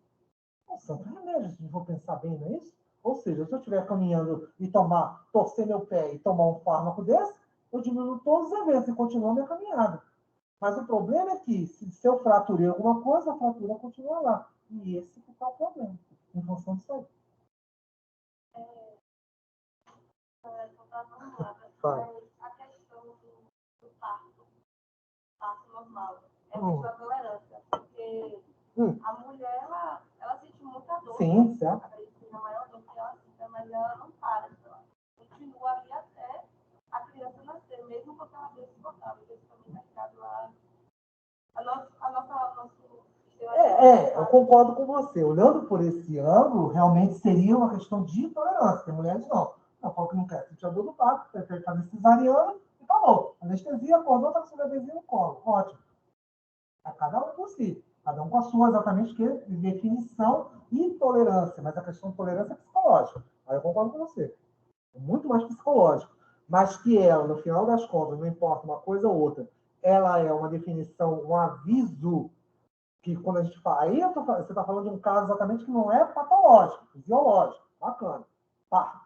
É um santo remédio, se eu for pensar bem, não é isso? Ou seja, se eu estiver caminhando e torcer meu pé e tomar um fármaco desse, eu diminuo todos os eventos e continuo a minha caminhada. Mas o problema é que, se eu fraturei alguma coisa, a fratura continua lá. E esse que está o problema, em função disso aí. A questão do parto normal, é muito a tolerância, porque a mulher, ela sente muita dor. Sim, certo. Acredito que a maior dor que ela sinta, mas ela não para. Ela continua ali até a criança nascer, mesmo com aquela dor insuportável. Isso também está ligado lá. Eu concordo com você. Olhando por esse ângulo, realmente seria uma questão de tolerância. Tem mulheres não. Ela fala que não quer sentir a dor do parto, prefere fazer cesariana e acabou. Anestesia, acordou, tá com seu bebezinho no colo. Ótimo. A cada um por si. Cada um com a sua, exatamente, que definição e tolerância. Mas a questão de tolerância é psicológica. Aí eu concordo com você. É muito mais psicológico. Mas que ela, no final das contas, não importa uma coisa ou outra, ela é uma definição, um aviso que quando a gente fala, aí você está falando de um caso exatamente que não é patológico, fisiológico, bacana, tá.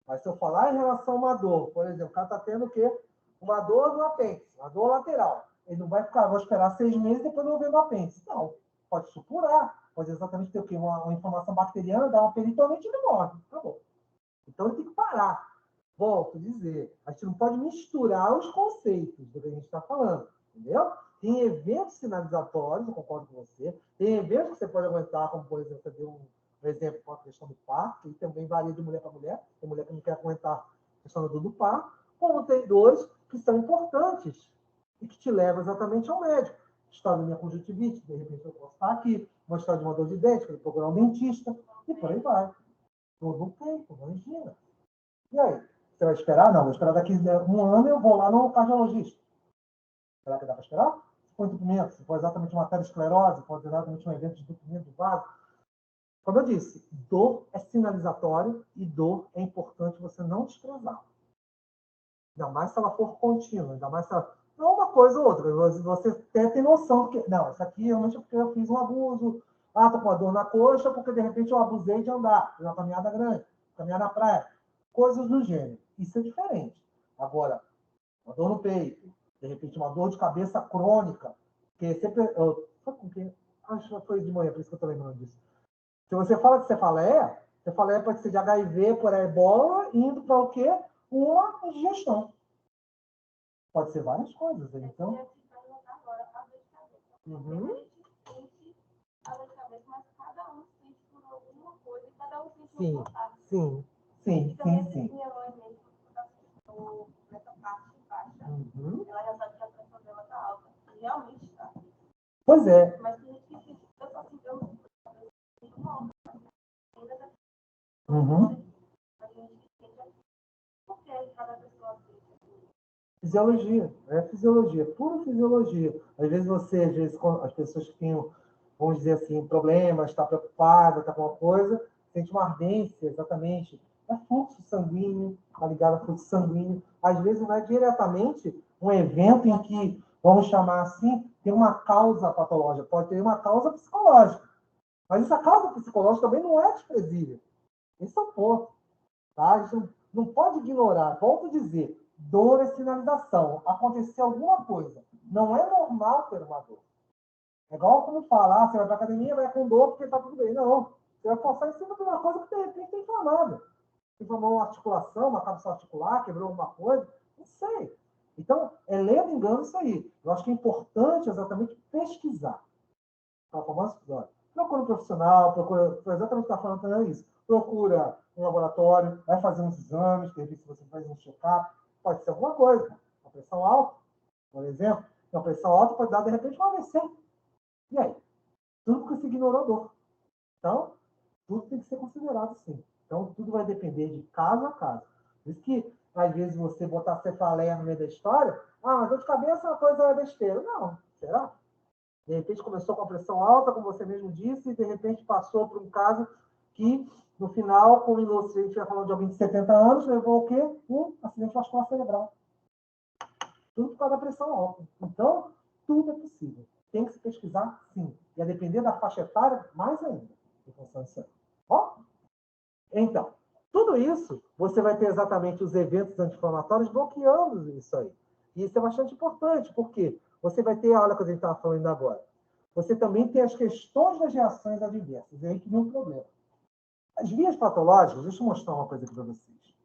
Mas se eu falar em relação a uma dor, por exemplo, o cara está tendo o quê? Uma dor no apêndice, uma dor lateral. Ele não vai ficar, vou esperar 6 meses e depois eu vou ver no apêndice. Não, pode supurar, pode exatamente ter o quê? Uma inflamação bacteriana, dar uma peritonite e ele morre. Acabou. Então ele tem que parar. Volto a dizer, a gente não pode misturar os conceitos do que a gente está falando, entendeu? Tem eventos sinalizatórios, eu concordo com você. Tem eventos que você pode aguentar, como, por exemplo, você deu um exemplo com a questão do parto, que também varia de mulher para mulher. Tem mulher que não quer aguentar a questão do parto. Como tem dores que são importantes e que te levam exatamente ao médico. Estado da minha conjuntivite, de repente eu posso estar aqui. Mostrar de uma dor de dente, que eu procurar um dentista, e por aí vai. Todo o tempo, imagina. E aí? Você vai esperar? Não, vou esperar daqui a um ano eu vou lá no cardiologista. Será que dá para esperar? com entupimento, se for exatamente uma arteriosclerose, pode ser exatamente um evento de entupimento do vaso. Como eu disse, dor é sinalizatório e dor é importante você não desprezar. Ainda mais se ela for contínua, ainda mais se ela... Não uma coisa ou outra, você até tem noção que, não, isso aqui realmente é porque eu fiz um abuso, tô com uma dor na coxa porque de repente eu abusei de andar, fiz uma caminhada grande, caminhar na praia, coisas do gênero. Isso é diferente. Agora, uma dor no peito, de repente uma dor de cabeça crônica, que sempre... Acho que foi de manhã, por isso que eu estou lembrando disso. Se você fala de cefaleia pode ser de HIV por ebola, indo para o quê? Uma indigestão. Pode ser várias coisas. Então... Uhum. A dor de cabeça, mas cada um sente por alguma coisa e cada um sente sim, vontade. Sim. Minha mãe mesmo, nessa parte de baixa, ela já sabe que a pressão dela está alta. E realmente está. Pois é. Mas tem gente que sente, eu só sinto uma hora. Porque cada pessoa sente. Fisiologia, é fisiologia, pura fisiologia. Às vezes, as pessoas que têm, vamos dizer assim, problemas, está preocupada, está com uma coisa, sente uma ardência, exatamente. É fluxo sanguíneo, está ligado ao fluxo sanguíneo. Às vezes não é diretamente um evento em que, vamos chamar assim, tem uma causa patológica, pode ter uma causa psicológica. Mas essa causa psicológica também não é desprezível. Esse é o ponto. Tá? A gente não pode ignorar. Volto a dizer, dor é sinalização. Aconteceu alguma coisa. Não é normal ter uma dor. É igual como falar, você vai para a academia, vai com dor porque está tudo bem. Não. Você vai forçar em cima de uma coisa que de repente está inflamada. Inflamou uma articulação, uma cápsula articular, quebrou alguma coisa. Não sei. Então, é lendo engano isso aí. Eu acho que é importante exatamente pesquisar. Tá, famoso episódio. Procura um profissional, foi exatamente o que está falando também isso. Procura um laboratório, vai fazer uns exames, de repente você faz um check-up, pode ser alguma coisa. Uma pressão alta, por exemplo, uma pressão alta pode dar, de repente, um AVC. E aí? Tudo porque você ignorou a dor. Então, tudo tem que ser considerado sim. Então, tudo vai depender de caso a caso. Por isso que, às vezes, você botar cefaleia no meio da história, mas dor de cabeça é uma coisa besteira. Não, será? De repente começou com a pressão alta, como você mesmo disse, e de repente passou por um caso que, no final, culminou, se a gente estiver falando de alguém de 70 anos, levou o quê? Um acidente vascular cerebral. Tudo por causa da pressão alta. Então, tudo é possível. Tem que se pesquisar, sim. E a depender da faixa etária, mais ainda. Em função disso aí. Ó? Então, tudo isso, você vai ter exatamente os eventos anti-inflamatórios bloqueando isso aí. E isso é bastante importante, porque você vai ter, olha o que a gente estava falando agora, você também tem as questões das reações adversas, e aí que vem um problema. As vias patológicas, deixa eu mostrar uma coisa aqui para vocês.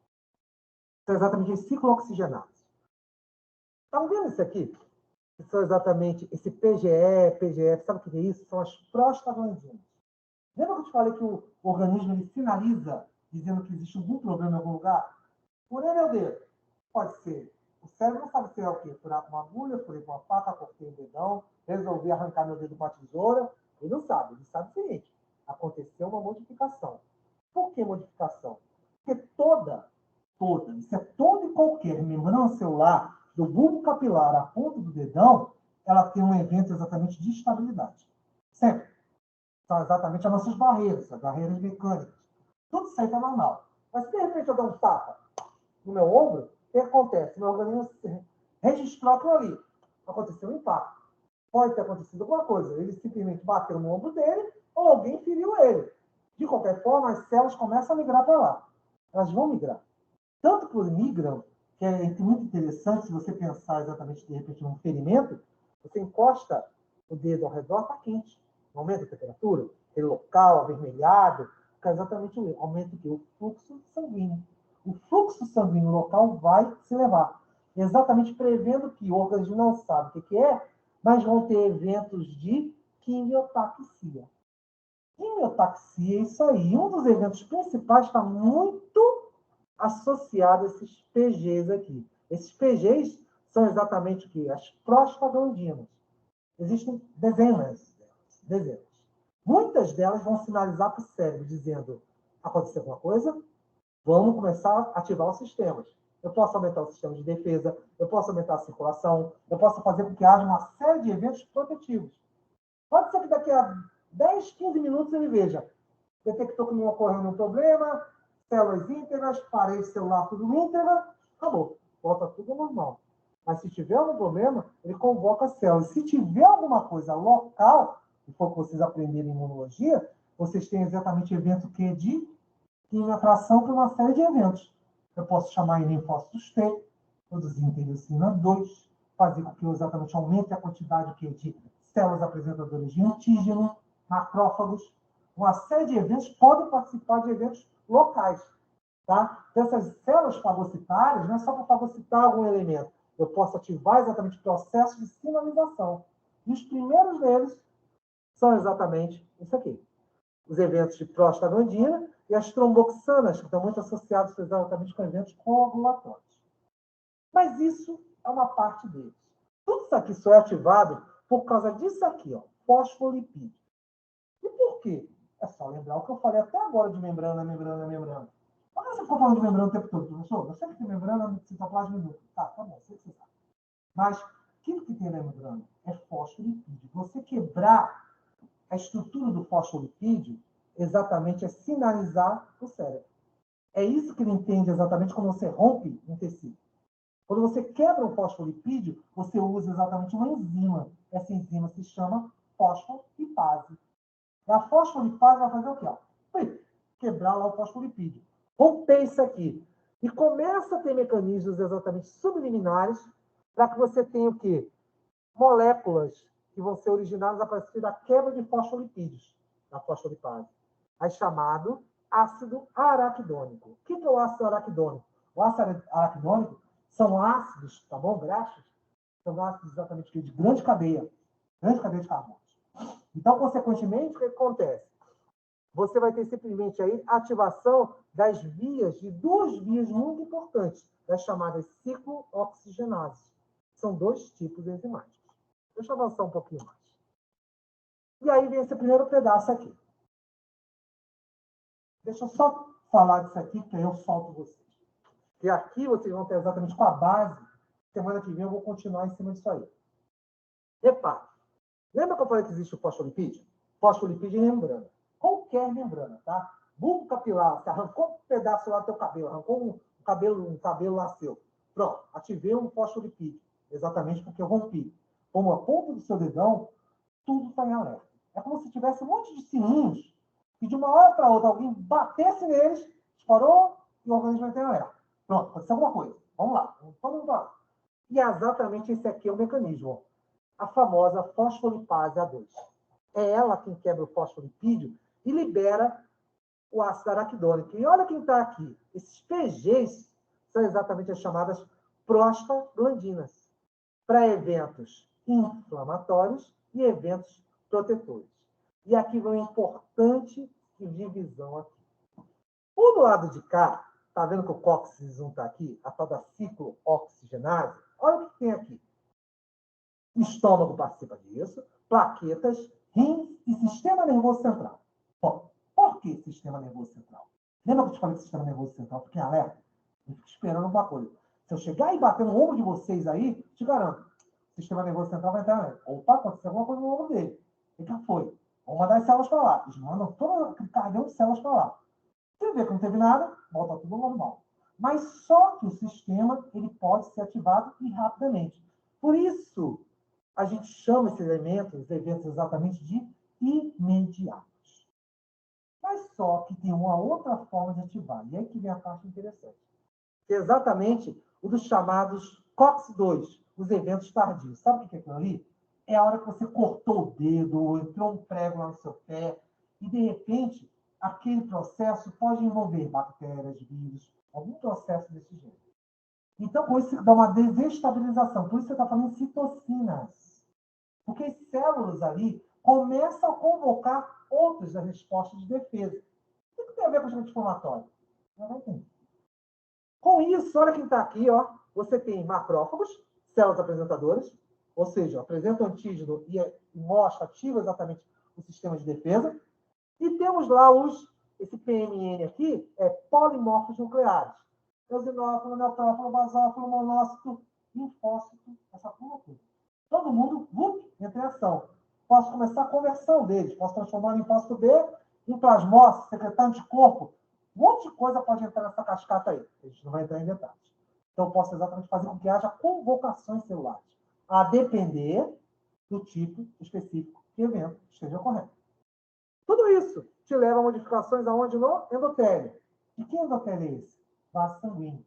São exatamente os ciclooxigenados. Estão vendo isso aqui? Que são exatamente esse PGE, PGF, sabe o que é isso? São as prostaglandinas. Lembra que eu te falei que o organismo ele sinaliza dizendo que existe algum problema em algum lugar? Furei meu dedo. Pode ser. O cérebro não sabe se é o quê? Furar com uma agulha, furei com uma faca, cortei o dedão, resolvi arrancar meu dedo com a tesoura. Ele não sabe. Ele sabe o seguinte. Aconteceu uma modificação. Por que modificação? Porque isso é toda e qualquer membrana celular, do bulbo capilar à ponta do dedão, ela tem um evento exatamente de estabilidade. Sempre. São exatamente as nossas barreiras, as barreiras mecânicas. Tudo isso aí está normal. Mas se de repente eu der um tapa no meu ombro, o que acontece? Meu organismo registrou aquilo ali. Aconteceu um impacto. Pode ter acontecido alguma coisa. Ele simplesmente bateu no ombro dele ou alguém feriu ele. De qualquer forma, as células começam a migrar para lá. Elas vão migrar. Tanto que migram, que é muito interessante, se você pensar exatamente, de repente, num ferimento, você encosta o dedo ao redor, está quente. Aumenta a temperatura, aquele local avermelhado, fica exatamente o aumenta o fluxo sanguíneo. O fluxo sanguíneo local vai se elevar. Exatamente prevendo que o organismo não sabe o que é, mas vão ter eventos de quimiotaxia. Quimiotaxia é isso aí. Um dos eventos principais está muito associado a esses PGs aqui. Esses PGs são exatamente o quê? As prostaglandinas. Existem dezenas. Muitas delas vão sinalizar para o cérebro, dizendo, aconteceu alguma coisa, vamos começar a ativar os sistemas. eu posso aumentar o sistema de defesa, eu posso aumentar a circulação, eu posso fazer com que haja uma série de eventos protetivos. Pode ser que daqui a 10, 15 minutos ele veja, detectou que não ocorreu nenhum problema, células íntegras, parede celular tudo íntegra, acabou, volta tudo ao normal. Mas se tiver algum problema, ele convoca as células. Se tiver alguma coisa local, se for que vocês aprenderem em imunologia, vocês têm exatamente evento que de quimioatração para uma série de eventos. Eu posso chamar em linfócitos T, produzir interleucina 2, fazer com que eu exatamente aumente a quantidade de células apresentadoras de antígeno, macrófagos. Uma série de eventos podem participar de eventos locais. Tá? Então, essas células fagocitárias não é só para fagocitar algum elemento. Eu posso ativar exatamente o processo de sinalização. E os primeiros deles são exatamente isso aqui. Os eventos de prostaglandina e as tromboxanas, que estão muito associados exatamente com eventos coagulatórios. Mas isso é uma parte deles. Tudo isso aqui só é ativado por causa disso aqui, ó, fosfolipídio. E por quê? É só lembrar o que eu falei até agora de membrana. Por que você ficou falando de membrana o tempo todo, professor? Eu sei que tem membrana no citoplasma inútil. Tá bom, sei que você sabe. Mas aquilo que tem na membrana é fosfolipídio. Você quebrar a estrutura do fosfolipídio exatamente é sinalizar o cérebro. É isso que ele entende exatamente quando você rompe um tecido. Quando você quebra o fosfolipídio, você usa exatamente uma enzima. Essa enzima se chama fosfolipase. E a fosfolipase vai fazer o quê? Ó? Quebrar lá o fosfolipídio. Romper isso aqui. E começa a ter mecanismos exatamente subliminares para que você tenha o quê? Moléculas que vão ser originadas a partir da quebra de fosfolipídios, da fosfolipase. É chamado ácido araquidônico. O que é o ácido araquidônico? O ácido araquidônico são ácidos, tá bom? Graxos, são ácidos exatamente de grande cadeia de carbono. Então, consequentemente, o que acontece? Você vai ter simplesmente aí ativação das vias, de duas vias muito importantes, das chamadas ciclooxigenases. São dois tipos enzimáticos. Deixa eu avançar um pouquinho mais. E aí vem esse primeiro pedaço aqui. Deixa eu só falar disso aqui, que aí eu solto vocês. E aqui vocês vão ter exatamente com a base. Semana que vem eu vou continuar em cima disso aí. Repare. Lembra que eu falei que existe o fosfolipídio? Fosfolipídio em membrana. Qualquer membrana, tá? Bulbo capilar, você arrancou um pedaço lá do teu cabelo, arrancou um cabelo lá seu. Pronto, ativei um fosfolipídio. Exatamente porque eu rompi. Como a ponta do seu dedão, tudo está em alerta. É como se tivesse um monte de sininhos e de uma hora para outra alguém batesse neles, disparou e o organismo vai ter alerta. Pronto, aconteceu alguma coisa. Vamos lá, todo mundo lá. E é exatamente esse aqui é o mecanismo. A famosa fosfolipase A2. É ela quem quebra o fosfolipídio e libera o ácido araquidônico. E olha quem está aqui. Esses PGs são exatamente as chamadas prostaglandinas, para eventos inflamatórios e eventos protetores. E aqui vem uma importante divisão aqui. O do lado de cá, está vendo que o cóccix 1 está aqui? A tal da ciclooxigenase. Olha o que tem aqui. O estômago participa disso, plaquetas, rins e sistema nervoso central. Bom, por que sistema nervoso central? Lembra que eu te falei que sistema nervoso central fica em alerta? Eu fico esperando alguma coisa. Se eu chegar e bater no ombro de vocês aí, te garanto, o sistema nervoso central vai entrar nele. Opa, aconteceu alguma coisa no ombro dele. O que foi? Vamos mandar as células para lá. Eles mandam todo aquele carregão de células para lá. Você vê que não teve nada, volta tudo normal. Mas só que o sistema ele pode ser ativado e rapidamente. Por isso, a gente chama esses eventos exatamente de imediatos. Mas só que tem uma outra forma de ativar. E aí que vem a parte interessante. Que é exatamente o dos chamados COX-2, os eventos tardios. Sabe o que é aquilo ali? É a hora que você cortou o dedo, ou entrou um prego lá no seu pé, e de repente, aquele processo pode envolver bactérias, vírus, algum processo desse gênero. Então, com isso dá uma desestabilização. Por isso você está falando em citocinas. Porque as células ali começam a convocar outras das respostas de defesa. O que tem a ver com o agente inflamatório? Não vai entender. Com isso, olha quem está aqui, ó. Você tem macrófagos, células apresentadoras, ou seja, apresenta o antígeno e mostra, ativa exatamente o sistema de defesa. E temos lá esse PMN aqui, polimorfos nucleares. eosinófilo, neutrófilo, basófilo, monócito, linfócito, essa turma toda. Todo mundo, entra em ação. Posso começar a conversão deles, posso transformar o linfócito B em plasmócito, secretar anticorpo. Um monte de coisa pode entrar nessa cascata aí. A gente não vai entrar em detalhes. Então, eu posso exatamente fazer com que haja convocações celulares, a depender do tipo específico de evento que esteja ocorrendo. Tudo isso te leva a modificações aonde? No endotélio. E que endotélio é esse? Vaso sanguíneo.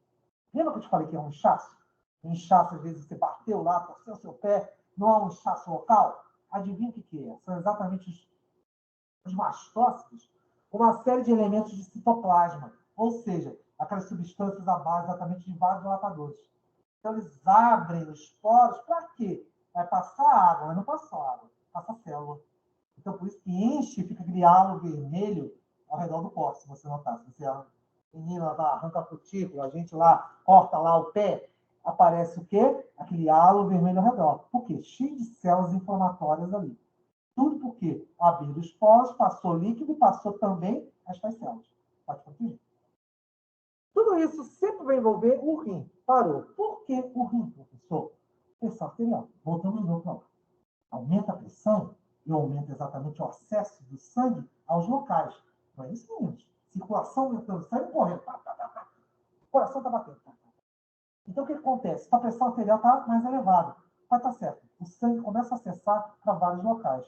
Lembra que eu te falei que é um inchaço? Um inchaço, às vezes, você bateu lá, torceu o seu pé, não há um inchaço local? Adivinha o que é? São exatamente os mastócitos com uma série de elementos de citoplasma, ou seja, aquelas substâncias à base exatamente de vasodilatadores. Então, eles abrem os poros, para quê? Vai passar água, mas não passa água, passa célula. Então, por isso que enche e fica aquele halo vermelho ao redor do corpo, se você notar. Se você, a menina lá arranca a cutícula, a gente lá corta lá o pé, aparece o quê? Aquele halo vermelho ao redor. Por quê? Cheio de células inflamatórias ali. Tudo porque abriu os poros, passou líquido e passou também estas células. Pode continuar. Tudo isso sempre vai envolver o rim. Parou. Por que o rim, professor? Pressão arterial. Voltamos de novo para lá. Aumenta a pressão e aumenta exatamente o acesso do sangue aos locais. Não é isso, meninos? Circulação aumentando, sangue correndo. O coração está batendo. Então, o que acontece? A pressão arterial está mais elevada. Vai estar certo. O sangue começa a acessar para vários locais.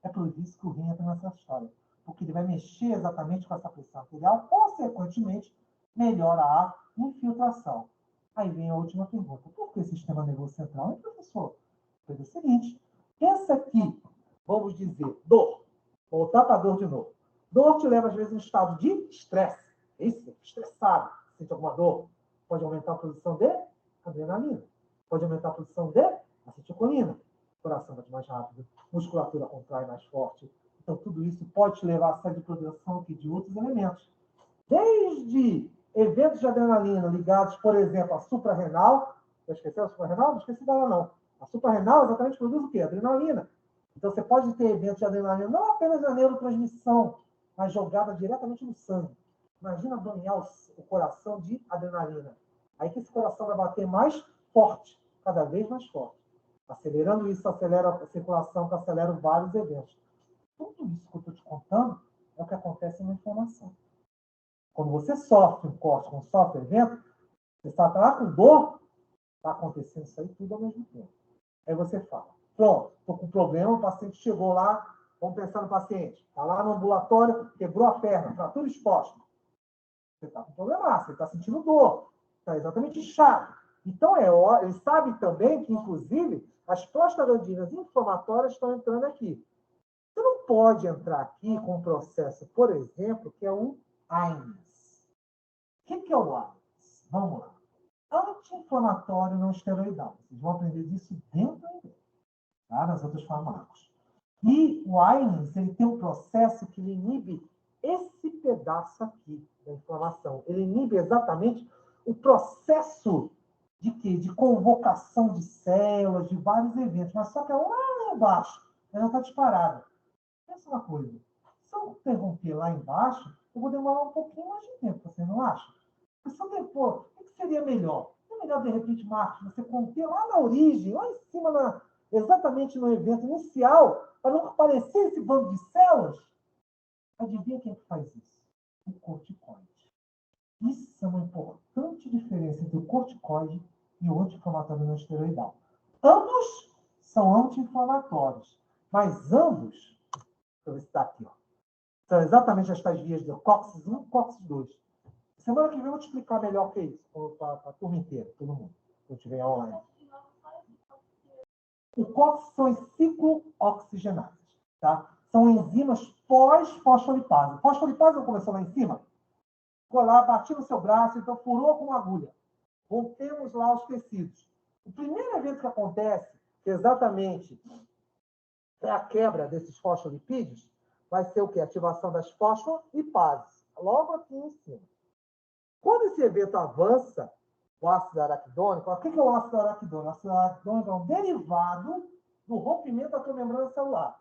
É por isso que o rim entra nessa história. Porque ele vai mexer exatamente com essa pressão arterial, consequentemente, melhora a infiltração. Aí vem a última pergunta. Por que sistema nervoso central? Hein, professor? Foi o seguinte. Essa aqui, vamos dizer, dor. Voltar para a dor de novo. Dor te leva, às vezes, a um estado de estresse. Isso, estressado. Sente alguma dor? Pode aumentar a produção de adrenalina. Pode aumentar a produção de acetilcolina. O coração bate mais rápido. Musculatura contrai mais forte. Então, tudo isso pode te levar a série de produção aqui de outros elementos. Desde eventos de adrenalina ligados, por exemplo, à suprarrenal. Já esqueceu a suprarrenal? Não esqueci dela, não. A suprarrenal exatamente produz o quê? Adrenalina. Então, você pode ter eventos de adrenalina não apenas na neurotransmissão, mas jogada diretamente no sangue. Imagina banhar o coração de adrenalina. Aí que esse coração vai bater mais forte, cada vez mais forte. Acelerando isso, acelera a circulação, que acelera vários eventos. Tudo isso que eu estou te contando é o que acontece na inflamação. Quando você sofre um corte, quando sofre evento, você está lá com dor, está acontecendo isso aí tudo ao mesmo tempo. Aí você fala, pronto, estou com problema, o paciente chegou lá, vamos pensar no paciente, está lá no ambulatório, quebrou a perna, fratura exposta. Você está com problema, você está sentindo dor, está exatamente inchado. Então, ele sabe também que, inclusive, as prostaglandinas inflamatórias estão entrando aqui. Você não pode entrar aqui com um processo, por exemplo, que é o AINES. O que é o AINES? Vamos lá. Anti-inflamatório não esteroidal. Vocês vão aprender disso dentro tá? Nas outras farmácias. E o AINES, ele tem um processo que ele inibe esse pedaço aqui da inflamação. Ele inibe exatamente o processo de quê? De convocação de células, de vários eventos. Mas só que é lá embaixo. Ela está disparada. Pensa uma coisa. Se eu interromper lá embaixo, eu vou demorar um pouquinho mais de tempo, você não acha? Porque se eu depor, o que seria melhor? É melhor, de repente, Marcos, você conter lá na origem, lá em cima, exatamente no evento inicial, para não aparecer esse bando de células? Adivinha quem é que faz isso? O corticoide. Isso é uma importante diferença entre o corticoide e o anti-inflamatório não esteroidal. Ambos são anti-inflamatórios, mas ambos, deixa eu ver se está aqui, ó, são exatamente as tais vias do COX 1 e COX 2. Semana que vem eu vou te explicar melhor o que é isso, para a turma inteira, todo mundo, quando estiver online. O COX são as ciclooxigenases, tá? São enzimas pós-fosfolipase. Fosfolipase não começou lá em cima? Ficou lá, bati no seu braço, então furou com uma agulha. Rompemos lá os tecidos. O primeiro evento que acontece, que exatamente é a quebra desses fosfolipídios, vai ser o quê? Ativação das fosfolipases, logo aqui em cima. Quando esse evento avança, o ácido araquidônico, o que é o ácido araquidônico? O ácido araquidônico é um derivado do rompimento da tua membrana celular.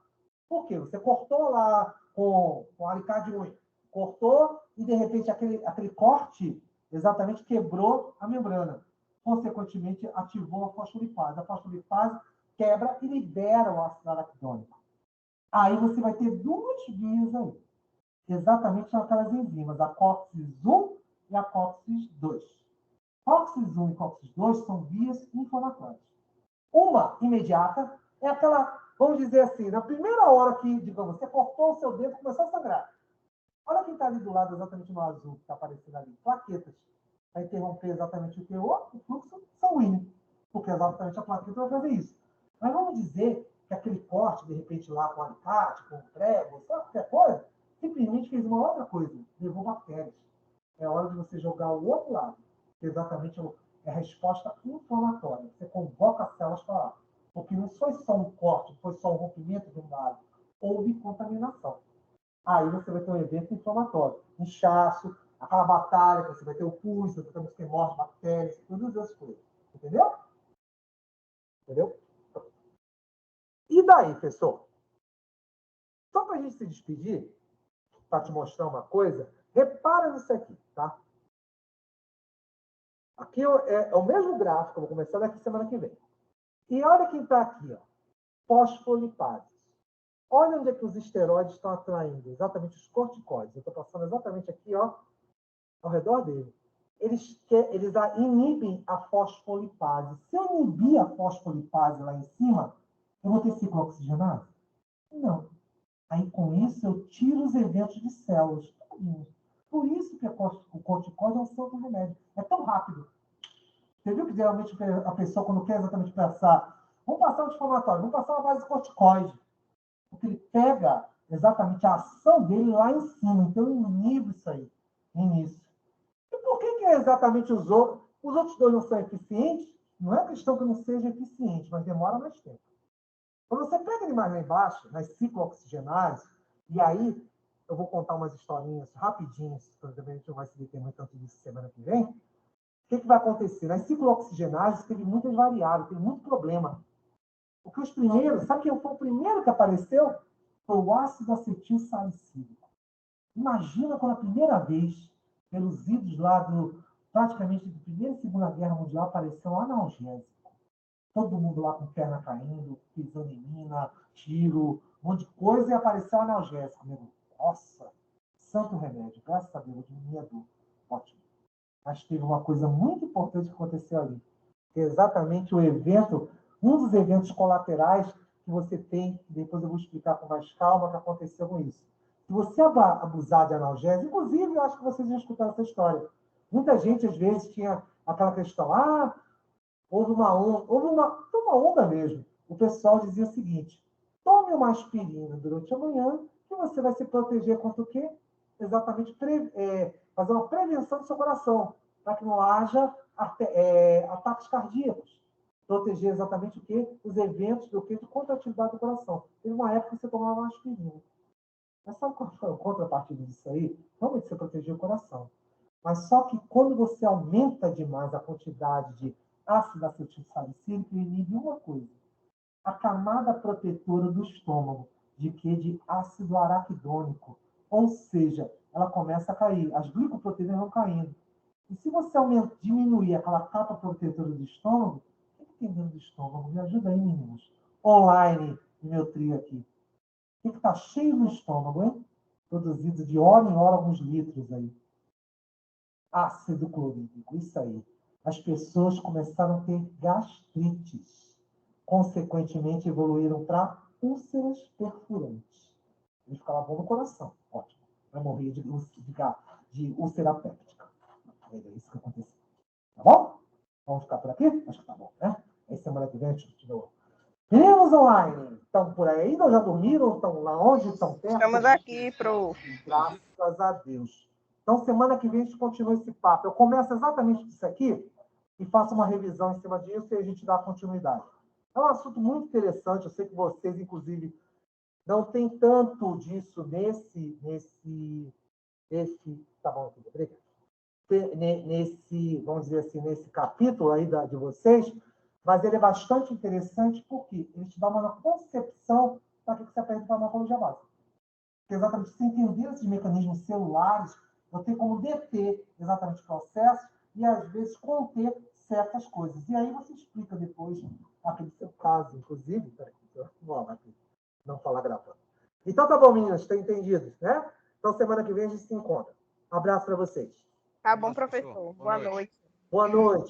Por quê? Você cortou lá com alicate de unha, cortou e, de repente, aquele corte exatamente quebrou a membrana. Consequentemente, ativou a fosfolipase. A fosfolipase quebra e libera o ácido araquidônico. Aí você vai ter duas vias aí. Exatamente aquelas enzimas, a COX-1 e a COX-2. COX-1 e COX-2 são vias inflamatórias. Uma imediata é aquela, vamos dizer assim, na primeira hora que, digamos, você cortou o seu dedo e começou a sangrar. Olha quem está ali do lado, exatamente no azul, que está aparecendo ali. Plaquetas. Vai interromper exatamente o QO, o fluxo sanguíneo. Porque exatamente a plaqueta vai fazer isso. Mas vamos dizer que aquele corte, de repente, lá com alicate, com prego, sabe, qualquer coisa, simplesmente fez uma outra coisa. Levou bactérias. É hora de você jogar o outro lado. Que exatamente é a resposta inflamatória. Você convoca as células para lá. Porque não foi só um corte, foi só um rompimento de um lado. Houve contaminação. Aí você vai ter um evento inflamatório. Inchaço, aquela batalha que você vai ter o pus, você vai ter morte, bactérias, todas essas coisas. Entendeu? Entendeu? E daí, pessoal? Só para a gente se despedir, para te mostrar uma coisa, repara nisso aqui, tá? Aqui é o mesmo gráfico, eu vou começar daqui semana que vem. E olha quem está aqui, ó. Fosfolipase. Olha onde é que os esteroides estão atraindo, exatamente os corticoides. Eu estou passando exatamente aqui, ó, ao redor dele. Eles inibem a fosfolipase. Se eu inibir a fosfolipase lá em cima, eu vou ter ciclo oxigenado? Não. Aí, com isso, eu tiro os eventos de células. Por isso que o corticoide é um santo remédio. É tão rápido. Você viu que, geralmente, a pessoa, quando quer exatamente passar, vamos passar um anti-inflamatório, vamos passar uma base corticoide. Porque ele pega exatamente a ação dele lá em cima. Então, eu inibo isso aí, no início. E por que exatamente os outros dois não são eficientes? Não é questão que não seja eficiente, mas demora mais tempo. Quando você pega ele mais lá embaixo, nas ciclooxigenases, e aí eu vou contar umas historinhas rapidinhas, porque a gente não vai se deter muito tanto disso semana que vem. O que vai acontecer? Nas ciclooxigenases teve muitas variáveis, teve muito problema. Porque os primeiros, sabe quem foi o primeiro que apareceu? Foi o ácido acetil salicílico. Imagina quando a primeira vez, pelos idos lá praticamente da Primeira e Segunda Guerra Mundial, apareceu um analgésico. Todo mundo lá com perna caindo, pisando em mina, tiro, um monte de coisa, e apareceu um analgésico. Meu. Nossa, santo remédio, graças a Deus, diminuiu a dor. Ótimo. Mas teve uma coisa muito importante que aconteceu ali. Que é exatamente o evento, um dos eventos colaterais que você tem, que depois eu vou explicar com mais calma, que aconteceu com isso. Se você abusar de analgésico, inclusive, eu acho que vocês já escutaram essa história. Muita gente, às vezes, tinha aquela questão, houve uma onda mesmo. O pessoal dizia o seguinte, tome uma aspirina durante a manhã, que você vai se proteger contra o quê? Exatamente, fazer uma prevenção do seu coração, para que não haja ataques cardíacos. Proteger exatamente o quê? Os eventos do quê? De contratividade do coração. Teve uma época que você tomava uma aspirina. Mas sabe qual foi a contrapartida disso aí? Realmente você protegia o coração. Mas só que quando você aumenta demais a quantidade de ácido acetil salicílico, ele inibe uma coisa. A camada protetora do estômago. De quê? De ácido araquidônico. Ou seja, ela começa a cair. As glicoproteínas vão caindo. E se você diminuir aquela capa protetora do estômago, o que tem dentro do estômago? Me ajuda aí, meninos. Online, no meu trio aqui. O que está cheio no estômago, hein? Produzido de hora em hora alguns litros aí. Ácido clorídrico, isso aí. As pessoas começaram a ter gastrites. Consequentemente, evoluíram para úlceras perfurantes. Eles ficavam no coração. Ótimo. Vai morrer de úlcera péptica. É isso que aconteceu. Tá bom? Vamos ficar por aqui? Acho que tá bom, né? Aí semana que vem a gente continua. Meninos online, estão por aí ainda ou já dormiram? Estão lá onde? Estão perto? Estamos aqui, prof. Graças a Deus. Então, semana que vem a gente continua esse papo. Eu começo exatamente disso aqui e faço uma revisão em cima disso e a gente dá continuidade. É um assunto muito interessante. Eu sei que vocês, inclusive, não tem tanto disso tá bom, obrigado. Vamos dizer assim, nesse capítulo aí de vocês, mas ele é bastante interessante porque ele te dá uma concepção para que você aprende farmacologia básica. Porque exatamente você entender esses mecanismos celulares Eu tenho como deter exatamente o processo e, às vezes, conter certas coisas. E aí você explica depois aquele seu caso, inclusive. Peraí, vamos aqui, não falar gravando. Então tá bom, meninas, estão entendidos, né? Então semana que vem a gente se encontra. Abraço para vocês. Tá bom, professor. Boa noite. Boa noite.